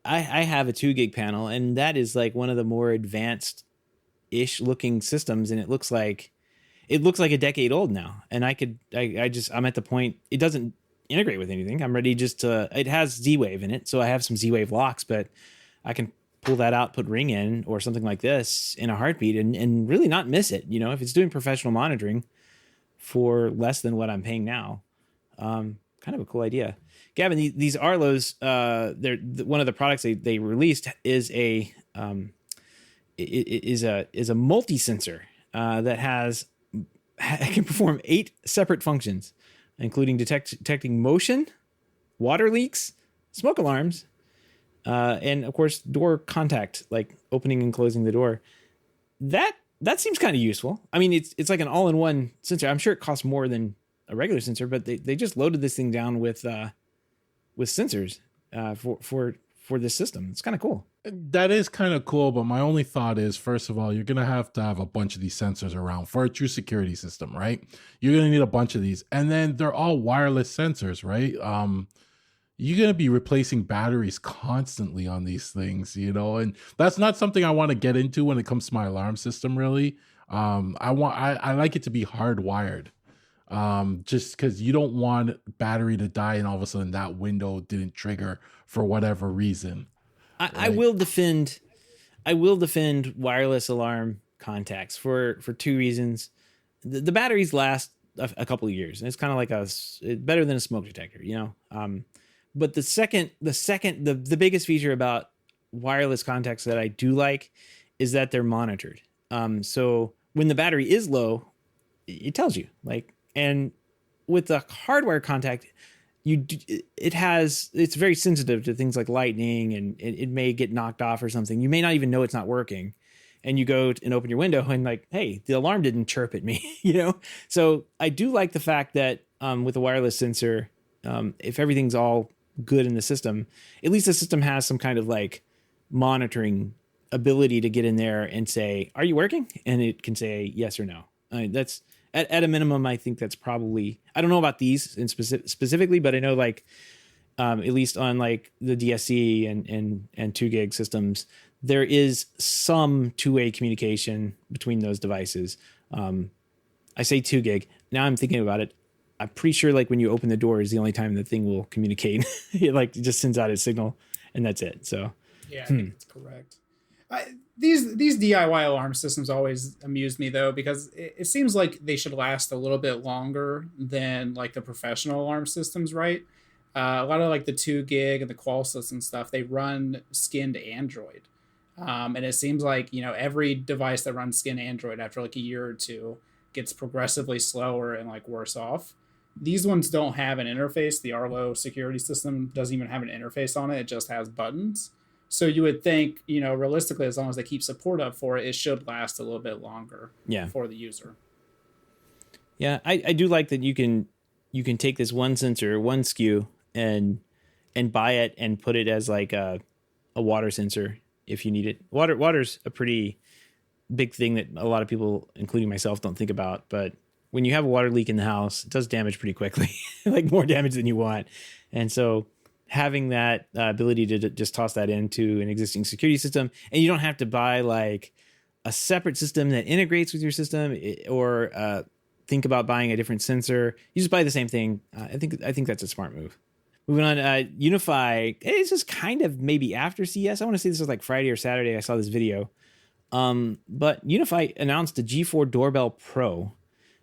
I have a 2 gig panel, and that is like one of the more advanced ish looking systems, and it looks like a decade old now. And I'm at the point it doesn't integrate with anything. I'm ready it has Z-Wave in it, so I have some Z-Wave locks, but I can pull that out, put Ring in or something like this in a heartbeat and really not miss it. You know, if it's doing professional monitoring for less than what I'm paying now, kind of a cool idea. Gavin, these Arlos, they're one of the products they released is a multi-sensor that can perform 8 separate functions, including detecting motion, water leaks, smoke alarms, and of course door contact, like opening and closing the door. That seems kind of useful. I mean, it's like an all-in-one sensor. I'm sure it costs more than a regular sensor, but they just loaded this thing down with sensors for this system. It's kind of cool. That is kind of cool, but my only thought is, first of all, you're going to have a bunch of these sensors around for a true security system, right? You're going to need a bunch of these. And then they're all wireless sensors, right? You're going to be replacing batteries constantly on these things, you know? And that's not something I want to get into when it comes to my alarm system, really. I like it to be hardwired. Just because you don't want battery to die and all of a sudden that window didn't trigger for whatever reason. I will defend wireless alarm contacts for 2 reasons. The batteries last a couple of years, and it's kind of like better than a smoke detector, you know. But the biggest feature about wireless contacts that I do like is that they're monitored. So when the battery is low, it tells you, like. And with the hardwire contact, it's very sensitive to things like lightning, and it may get knocked off or something. You may not even know it's not working, and you go and open your window and like, hey, the alarm didn't chirp at me, you know. So I do like the fact that with a wireless sensor, if everything's all good in the system, at least the system has some kind of like monitoring ability to get in there and say, are you working? And it can say yes or no. I mean, that's at a minimum, I think that's probably, I don't know about these in specifically, but I know like at least on like the DSC and 2 gig systems, there is some 2-way communication between those devices. I say 2 gig. Now I'm thinking about it. I'm pretty sure like when you open the door is the only time the thing will communicate. It just sends out a signal and that's it. So yeah, I think that's correct. These DIY alarm systems always amuse me though, because it seems like they should last a little bit longer than like the professional alarm systems, right? A lot of like the 2 gig and the Qualys and stuff, they run skinned Android. And it seems like, you know, every device that runs skinned Android after like a year or two gets progressively slower and like worse off. These ones don't have an interface. The Arlo security system doesn't even have an interface on it. It just has buttons. So you would think, you know, realistically, as long as they keep support up for it, it should last a little bit longer for the user. Yeah, I do like that you can take this one sensor, one SKU, and buy it and put it as like a water sensor if you need it. Water's a pretty big thing that a lot of people, including myself, don't think about. But when you have a water leak in the house, it does damage pretty quickly, like more damage than you want. And so having that ability to just toss that into an existing security system, and you don't have to buy like a separate system that integrates with your system or think about buying a different sensor. You just buy the same thing. I think that's a smart move. Moving on, Unify. It's just kind of maybe after CES. I want to say this was like Friday or Saturday. I saw this video. But Unify announced the G4 Doorbell Pro,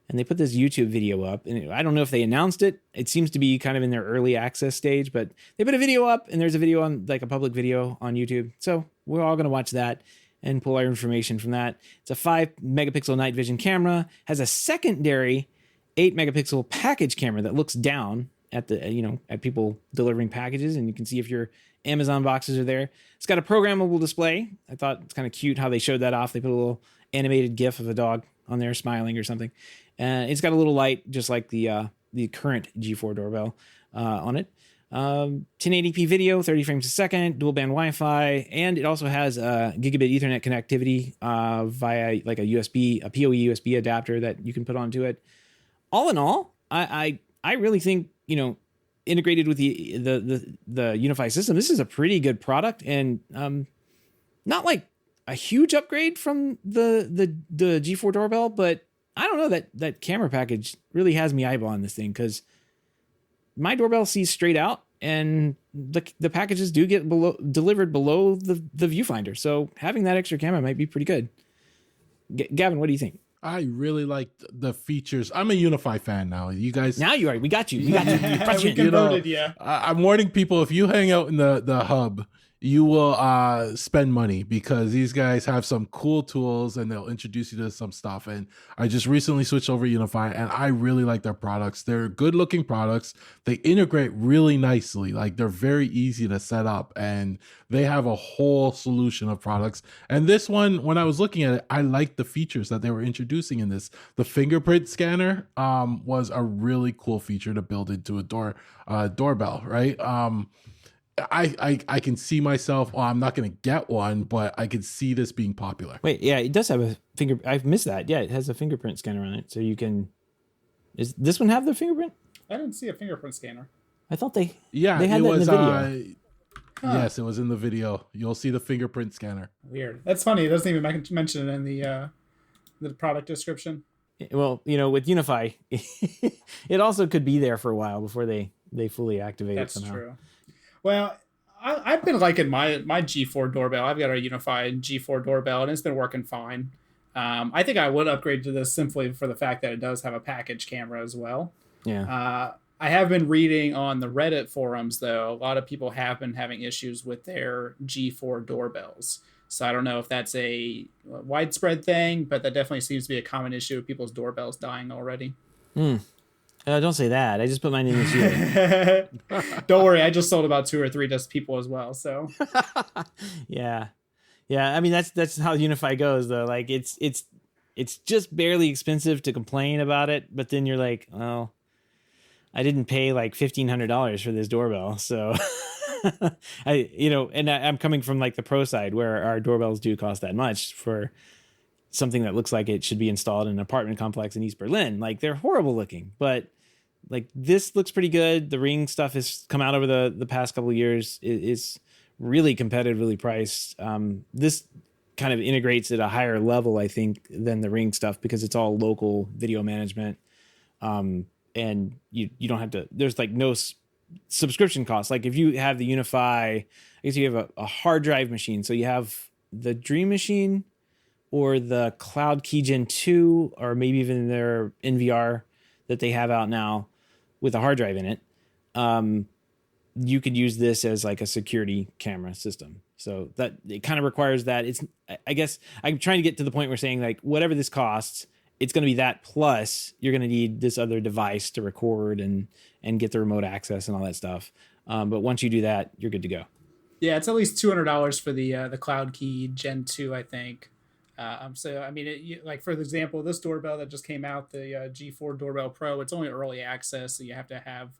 and they put this YouTube video up. And I don't know if they announced it. It seems to be kind of in their early access stage, but they put a video up, and there's a video on like a public video on YouTube. So we're all going to watch that and pull our information from that. It's a 5 megapixel night vision camera, has a secondary 8 megapixel package camera that looks down at at people delivering packages, and you can see if your Amazon boxes are there. It's got a programmable display. I thought it's kind of cute how they showed that off. They put a little animated GIF of a dog on there smiling or something. It's got a little light, just like the current G4 doorbell on it. 1080p video, 30 frames a second, dual band Wi-Fi, and it also has a gigabit Ethernet connectivity via like a PoE USB adapter that you can put onto it. All in all, I really think, integrated with the Unify system, this is a pretty good product, and not like a huge upgrade from the G4 doorbell, but I don't know, that camera package really has me eyeballing this thing, because my doorbell sees straight out, and the packages do get delivered below the viewfinder. So having that extra camera might be pretty good. Gavin, what do you think? I really like the features. I'm a Unify fan now. You guys. Now you are. We got you. We got you. We converted, yeah. I'm warning people, if you hang out in the hub, you will spend money, because these guys have some cool tools and they'll introduce you to some stuff. And I just recently switched over to Unify, and I really like their products. They're good looking products. They integrate really nicely. Like, they're very easy to set up, and they have a whole solution of products. And this one, when I was looking at it, I liked the features that they were introducing in this. The fingerprint scanner was a really cool feature to build into a doorbell, right? I can see myself, I'm not going to get one, but I can see this being popular. Wait, yeah, it does have a I've missed that. Yeah, it has a fingerprint scanner on it. So you can, does this one have the fingerprint? I didn't see a fingerprint scanner. I thought they had that in the video. Huh. Yes, it was in the video. You'll see the fingerprint scanner. Weird. That's funny. It doesn't even mention it in the product description. Well, with Unify, it also could be there for a while before they fully activate it somehow. That's true. Well, I've been liking my G4 doorbell. I've got a unified G4 doorbell, and it's been working fine. I think I would upgrade to this simply for the fact that it does have a package camera as well. Yeah. I have been reading on the Reddit forums, though. A lot of people have been having issues with their G4 doorbells. So I don't know if that's a widespread thing, but that definitely seems to be a common issue with people's doorbells dying already. Don't say that. I just put mine in this year. Don't worry, I just sold about 2 or 3 to people as well. So yeah. I mean, that's how Unify goes, though. Like, it's just barely expensive to complain about it, but then you're like, well, I didn't pay like $1,500 for this doorbell, so I'm coming from like the pro side, where our doorbells do cost that much for something that looks like it should be installed in an apartment complex in East Berlin. Like, they're horrible looking, but like, this looks pretty good. The Ring stuff has come out over the past couple of years. It's really competitively priced. This kind of integrates at a higher level, I think, than the Ring stuff, because it's all local video management. And you don't have to, there's like no subscription costs. Like, if you have the Unify, I guess you have a hard drive machine. So you have the Dream Machine or the Cloud Key Gen 2, or maybe even their NVR that they have out now with a hard drive in it. You could use this as like a security camera system. So that it kind of requires that. I guess I'm trying to get to the point where saying, like, whatever this costs, it's going to be that, plus you're going to need this other device to record and get the remote access and all that stuff. But once you do that, you're good to go. Yeah, it's at least $200 for the Cloud Key Gen 2, I think. So I mean, like, for example, this doorbell that just came out, the G4 Doorbell Pro, it's only early access, so you have to have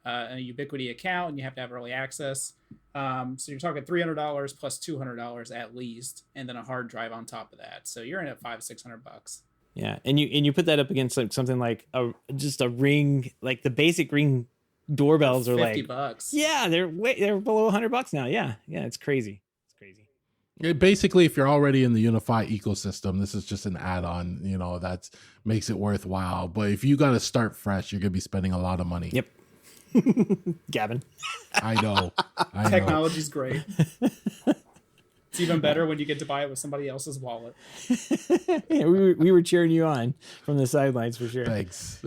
a Ubiquiti account, and you have to have early access. So you're talking $300 plus $200 at least, and then a hard drive on top of that. So you're in at $500-600. Yeah, and you put that up against like something like just a Ring, like the basic Ring doorbells are like $50. Yeah, they're below $100 now. Yeah, it's crazy. It's crazy. Basically, if you're already in the Unify ecosystem, this is just an add-on, that makes it worthwhile. But if you got to start fresh, you're going to be spending a lot of money. Yep. Gavin. I know. Technology's great. It's even better when you get to buy it with somebody else's wallet. Yeah, we were cheering you on from the sidelines for sure. Thanks.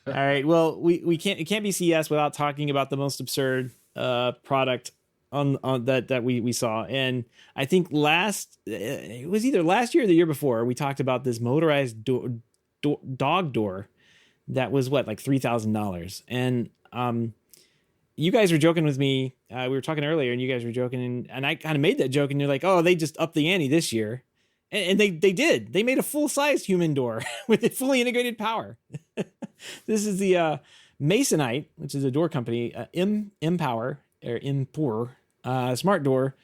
All right. Well, it can't be CES without talking about the most absurd product on that we saw. And I think it was either last year or the year before, we talked about this motorized dog door that was like $3,000. And you guys were joking with me. We were talking earlier, and you guys were joking, and I kind of made that joke, and you're like, "Oh, they just upped the ante this year," and they did. They made a full-sized human door with a fully integrated power. This is the Masonite, which is a door company, Empower or Empor smart door.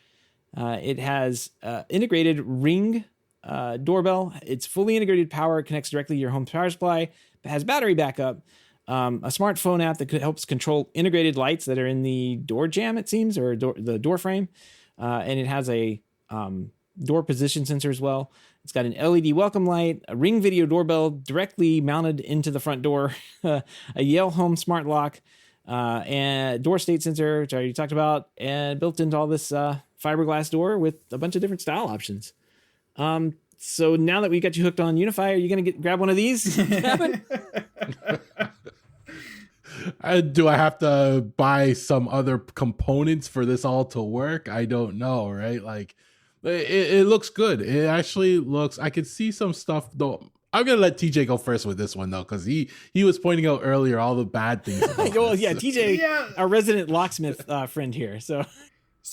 It has integrated Ring doorbell. It's fully integrated power. It connects directly to your home power supply. It has battery backup. A smartphone app that helps control integrated lights that are in the door jamb, it seems, or the door frame. And it has a door position sensor as well. It's got an LED welcome light, a Ring video doorbell directly mounted into the front door, a Yale Home smart lock, and door state sensor, which I already talked about, and built into all this fiberglass door with a bunch of different style options. So now that we got you hooked on Unify, are you going to grab one of these, Gavin? Do I have to buy some other components for this all to work? I don't know, right? Like, it looks good. It actually looks, I could see some stuff though. I'm going to let TJ go first with this one though, because he was pointing out earlier all the bad things. Well, yeah, TJ, our resident locksmith friend here. So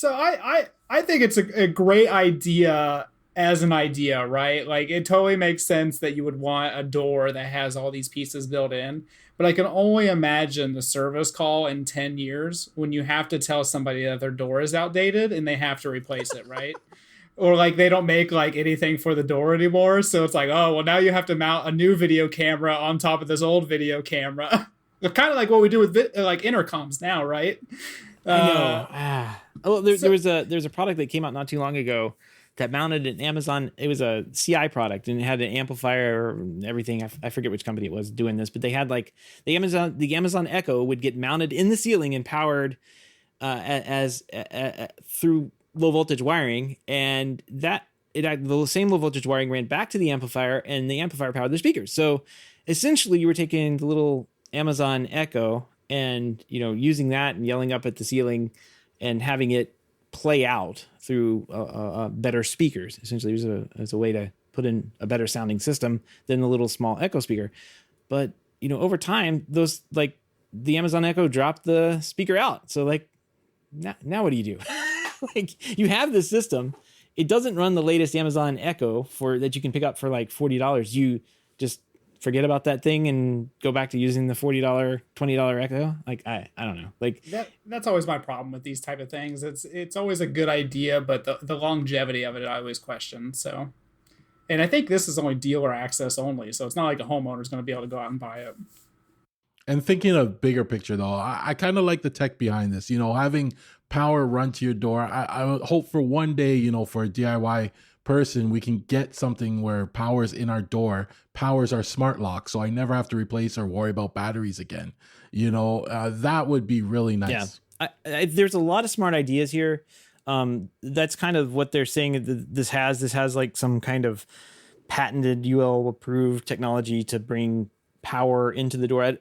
I think it's a great idea as an idea, right? Like, it totally makes sense that you would want a door that has all these pieces built in. But I can only imagine the service call in 10 years when you have to tell somebody that their door is outdated and they have to replace it, right? Or like they don't make like anything for the door anymore. So it's like, oh, well, now you have to mount a new video camera on top of this old video camera. Kind of like what we do with like intercoms now, right? I know. There's a product that came out not too long ago that mounted an Amazon. It was a CI product, and it had an amplifier and everything. I forget which company it was doing this, but they had like the Amazon Echo would get mounted in the ceiling and powered through low voltage wiring, and the same low voltage wiring ran back to the amplifier, and the amplifier powered the speakers. So essentially, you were taking the little Amazon Echo and using that and yelling up at the ceiling and having it play out through better speakers. Essentially, it was a way to put in a better sounding system than the little small Echo speaker. But over time, those like the Amazon Echo dropped the speaker out. So like now what do you do? Like, you have this system, it doesn't run the latest Amazon Echo that you can pick up for like $40. You just forget about that thing and go back to using the $40, $20 Echo. Like, I don't know. Like that's always my problem with these type of things. It's always a good idea, but the longevity of it, I always question. So, and I think this is only dealer access only. So it's not like a homeowner is going to be able to go out and buy it. And thinking of bigger picture though, I kind of like the tech behind this, having power run to your door. I would hope for one day, for a DIY person, we can get something where power's in our door, powers our smart lock, so I never have to replace or worry about batteries again. That would be really nice. Yeah, there's a lot of smart ideas here. That's kind of what they're saying. This has like some kind of patented UL approved technology to bring power into the door.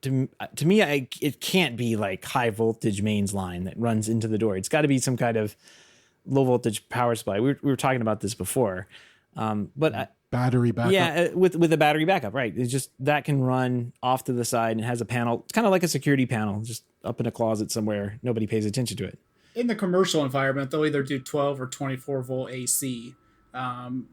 To me, it can't be like high voltage mains line that runs into the door. It's got to be some kind of low voltage power supply. We were talking about this before, but battery backup. Yeah, with a battery backup, right? It's just that can run off to the side and has a panel. It's kind of like a security panel, just up in a closet somewhere. Nobody pays attention to it. In the commercial environment, they'll either do 12 or 24 volt AC.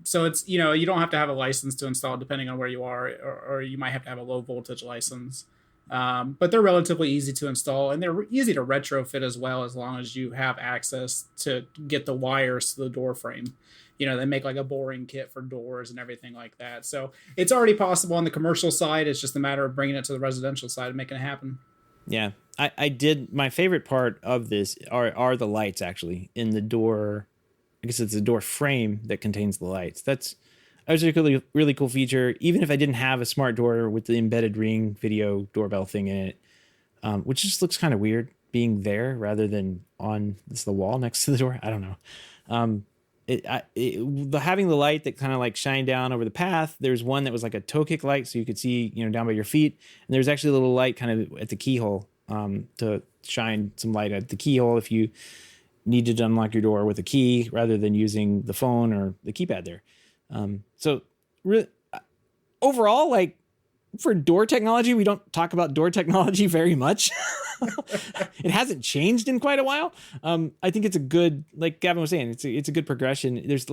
So it's, you don't have to have a license to install it depending on where you are, or you might have to have a low voltage license. But they're relatively easy to install, and they're easy to retrofit as well, as long as you have access to get the wires to the door frame. They make like a boring kit for doors and everything like that. So it's already possible on the commercial side. It's just a matter of bringing it to the residential side and making it happen. Yeah, I did. My favorite part of this are the lights actually in the door. I guess it's the door frame that contains the lights. That was a really cool feature. Even if I didn't have a smart door with the embedded Ring video doorbell thing in it, which just looks kind of weird being there rather than on the wall next to the door. I don't know. Having the light that kind of like shine down over the path. There's one that was like a toe kick light, so you could see down by your feet. And there's actually a little light kind of at the keyhole to shine some light at the keyhole if you needed to unlock your door with a key rather than using the phone or the keypad there. So really, overall, like for door technology, we don't talk about door technology very much. It hasn't changed in quite a while. I think it's a good, like Gavin was saying, it's a good progression. There's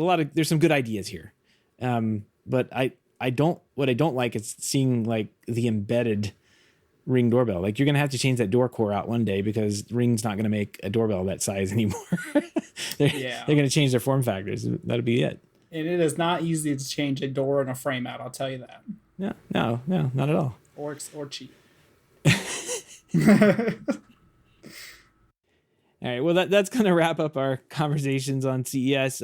some good ideas here. But what I don't like is seeing like the embedded Ring doorbell. Like you're going to have to change that door core out one day because Ring's not going to make a doorbell that size anymore. They're going to change their form factors. That'll be it. And it is not easy to change a door and a frame out. I'll tell you that. No, not at all. Or cheap. All right, well that's going to wrap up our conversations on CES.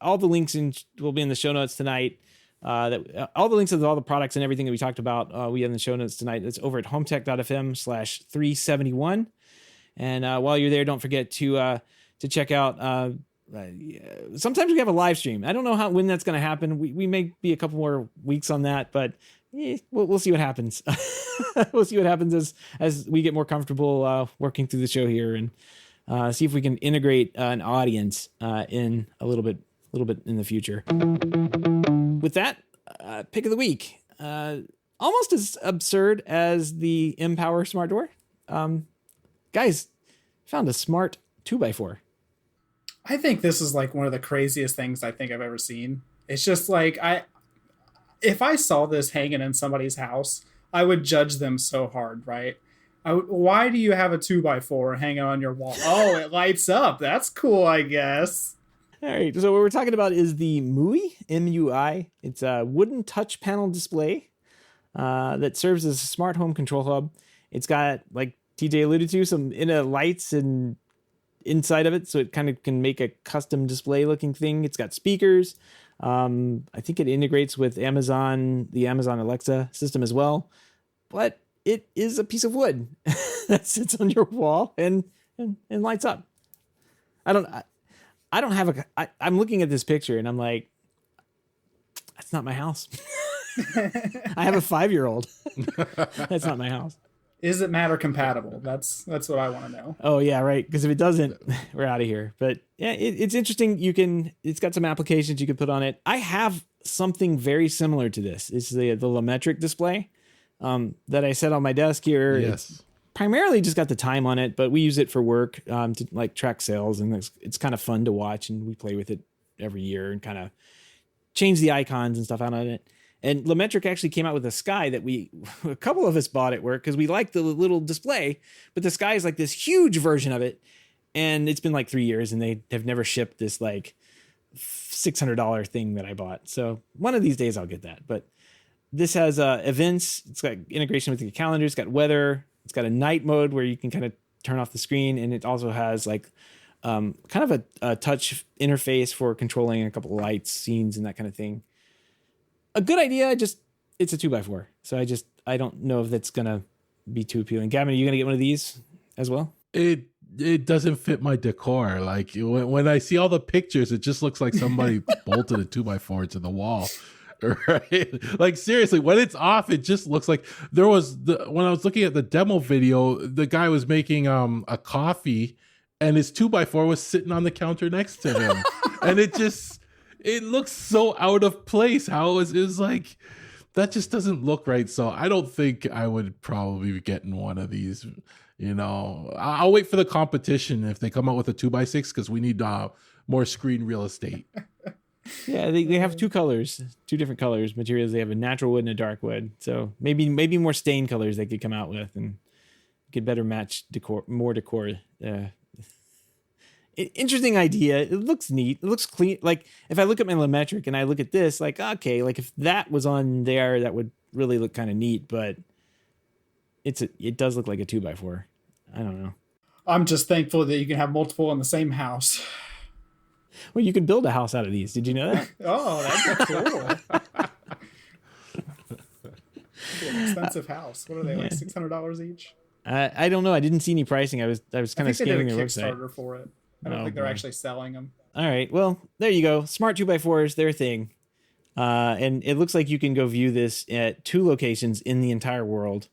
All the links will be in the show notes tonight. All the links of all the products and everything that we talked about, we have in the show notes tonight. It's over at HomeTech.fm/371. And while you're there, don't forget to check out. Sometimes we have a live stream. I don't know when that's going to happen. We may be a couple more weeks on that, but we'll see what happens. We'll see what happens as we get more comfortable working through the show here, and see if we can integrate an audience in a little bit in the future. With that, pick of the week, almost as absurd as the Empower Smart Door. Guys, found a smart 2x4. I think this is like one of the craziest things I think I've ever seen. It's just like if I saw this hanging in somebody's house, I would judge them so hard, right? Why do you have a 2x4 hanging on your wall? Oh, it lights up. That's cool, I guess. All right. So what we're talking about is the MUI, M-U-I. It's a wooden touch panel display that serves as a smart home control hub. It's got, like TJ alluded to, some lights and inside of it, so it kind of can make a custom display looking thing. It's got speakers. I think it integrates with the Amazon Alexa system as well, but it is a piece of wood that sits on your wall and lights up. I'm looking at this picture and I'm like, that's not my house. I have a 5-year-old. That's not my house. Is it Matter compatible? That's what I want to know. Oh yeah, right. Because if it doesn't, we're out of here. But yeah, it's interesting. It's got some applications you can put on it. I have something very similar to this. It's the LaMetric display that I set on my desk here. Yes. It's primarily just got the time on it, but we use it for work to like track sales, and it's kind of fun to watch. And we play with it every year and kind of change the icons and stuff out on it. And LaMetric actually came out with a Sky that a couple of us bought at work because we liked the little display, but the Sky is like this huge version of it. And it's been like 3 years and they have never shipped this like $600 thing that I bought. So one of these days I'll get that. But this has events. It's got integration with your calendar. It's got weather. It's got a night mode where you can kind of turn off the screen. And it also has like kind of a touch interface for controlling a couple of lights, scenes, and that kind of thing. A good idea, it's a 2x4. So I don't know if that's going to be too appealing. Gavin, are you going to get one of these as well? It doesn't fit my decor. Like when I see all the pictures, it just looks like somebody bolted a 2x4 to the wall. Right? Like seriously, when it's off, it just looks like when I was looking at the demo video, the guy was making a coffee and his 2x4 was sitting on the counter next to him. And it looks so out of place. How it was like, that just doesn't look right. So I don't think I would probably be getting one of these. I'll wait for the competition if they come out with a 2x6 because we need more screen real estate. Yeah, they have two different colors, materials. They have a natural wood and a dark wood. So maybe more stain colors they could come out with and could better match more decor. Interesting idea. It looks neat. It looks clean. Like if I look at my Lumetric and I look at this, like, okay, like if that was on there, that would really look kind of neat, but it does look like a 2x4. I don't know. I'm just thankful that you can have multiple in the same house. Well, you could build a house out of these. Did you know that? Oh, that's cool. An expensive house. What are they, like $600 each? I don't know. I didn't see any pricing. I was kind of scanning their website. Kickstarter for it. I don't think they're actually selling them. All right. Well, there you go. Smart 2x4s, their thing. And it looks like you can go view this at 2 locations in the entire world.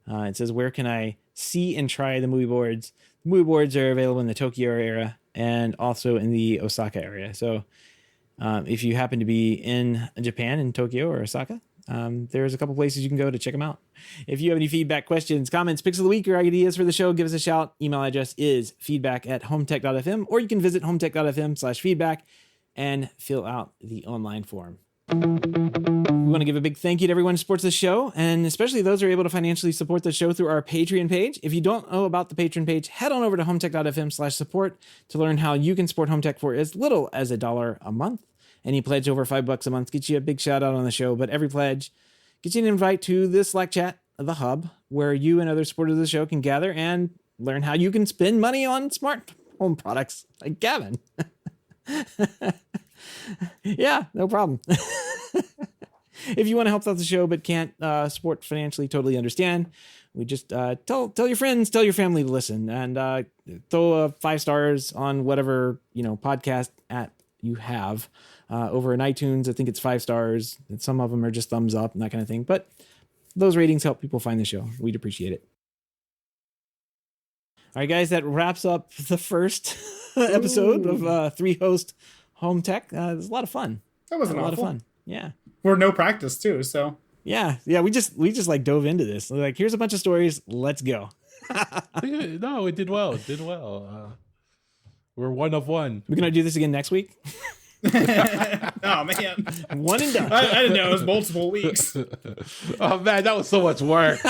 It says, where can I see and try the movie boards? The movie boards are available in the Tokyo area and also in the Osaka area. So if you happen to be in Japan, in Tokyo or Osaka, there's a couple places you can go to check them out. If you have any feedback, questions, comments, picks of the week, or ideas for the show, give us a shout. Email address is feedback@HomeTech.fm, or you can visit HomeTech.fm/feedback and fill out the online form. We want to give a big thank you to everyone who supports the show, and especially those who are able to financially support the show through our Patreon page. If you don't know about the Patreon page, head on over to HomeTech.fm/support to learn how you can support HomeTech for as little as $1 a month. Any pledge over $5 a month gets you a big shout out on the show, but every pledge gets you an invite to the Slack chat, the hub, where you and other supporters of the show can gather and learn how you can spend money on smart home products like Gavin. Yeah, no problem. If you want to help out the show but can't support financially, totally understand. We just tell your friends, tell your family to listen, and throw 5 stars on whatever podcast app you have. Over in iTunes, I think it's 5 stars, and some of them are just thumbs up and that kind of thing. But those ratings help people find the show. We'd appreciate it. All right, guys, that wraps up the first episode of 3-host Home Tech. It was a lot of fun. That wasn't a lot awful. of fun. Yeah. We're no practice too, so. Yeah. We just like dove into this. Like, here's a bunch of stories. Let's go. No, it did well. We're 1 of 1. We're gonna do this again next week. Oh man, one and done. I didn't know it was multiple weeks. Oh man, that was so much work.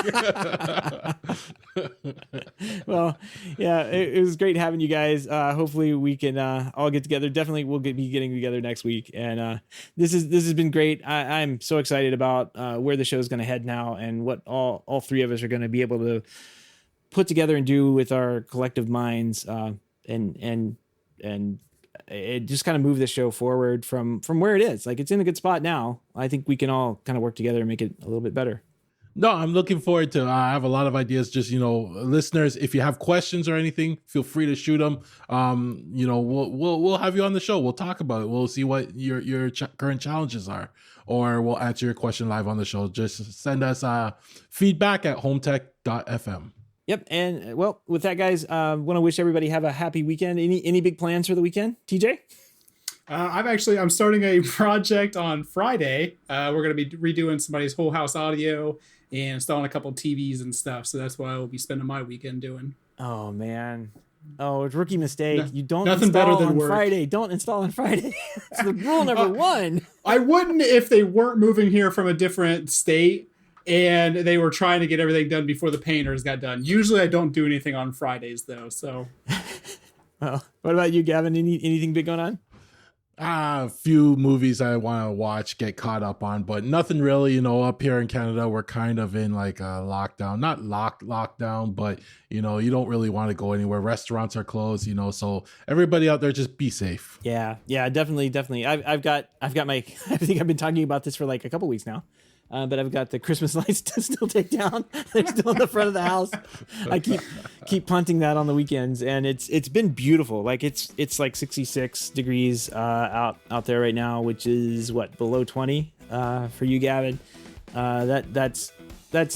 Well, yeah, it was great having you guys. Hopefully we can all get together. Definitely we'll be getting together next week. And this has been great. I'm so excited about where the show is going to head now and what all 3 of us are going to be able to put together and do with our collective minds, and it just kind of move the show forward from where it is. Like, it's in a good spot now. I think we can all kind of work together and make it a little bit better. No, I'm looking forward to. I have a lot of ideas. Just listeners, if you have questions or anything, feel free to shoot them. We'll have you on the show. We'll talk about it. We'll see what your current challenges are, or we'll answer your question live on the show. Just send us feedback at HomeTech.fm. Yep. And well, with that, guys, want to wish everybody have a happy weekend. Any big plans for the weekend, TJ? I'm starting a project on Friday. We're going to be redoing somebody's whole house audio and installing a couple of TVs and stuff. So that's what I will be spending my weekend doing. Oh man. Oh, it's rookie mistake. You don't nothing install better than on work. Friday. Don't install on Friday. It's the rule number 1. I wouldn't if they weren't moving here from a different state and they were trying to get everything done before the painters got done. Usually I don't do anything on Fridays though. So well, what about you, Gavin? Anything big going on? A few movies I want to watch, get caught up on, but nothing really. Up here in Canada, we're kind of in like a lockdown, not lockdown, but you don't really want to go anywhere. Restaurants are closed, so everybody out there, just be safe. Yeah, definitely. I've got my. I think I've been talking about this for like a couple weeks now. But I've got the Christmas lights to still take down. They're still in the front of the house. I keep punting that on the weekends, and it's been beautiful. Like it's like 66 degrees out there right now, which is what, below 20 for you, Gavin. That's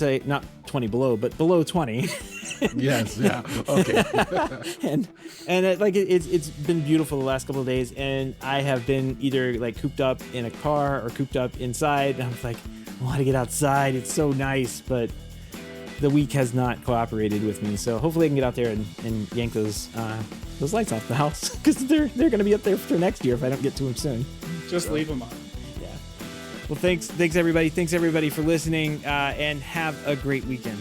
a not 20 below, but below 20. Yes, yeah, okay. and it's been beautiful the last couple of days, and I have been either like cooped up in a car or cooped up inside. And I was like, I want to get outside. It's so nice, but the week has not cooperated with me. So hopefully I can get out there and yank those lights off the house, because they're going to be up there for next year if I don't get to them soon. Just leave them on. Yeah. Well, thanks everybody. Thanks everybody for listening, and have a great weekend.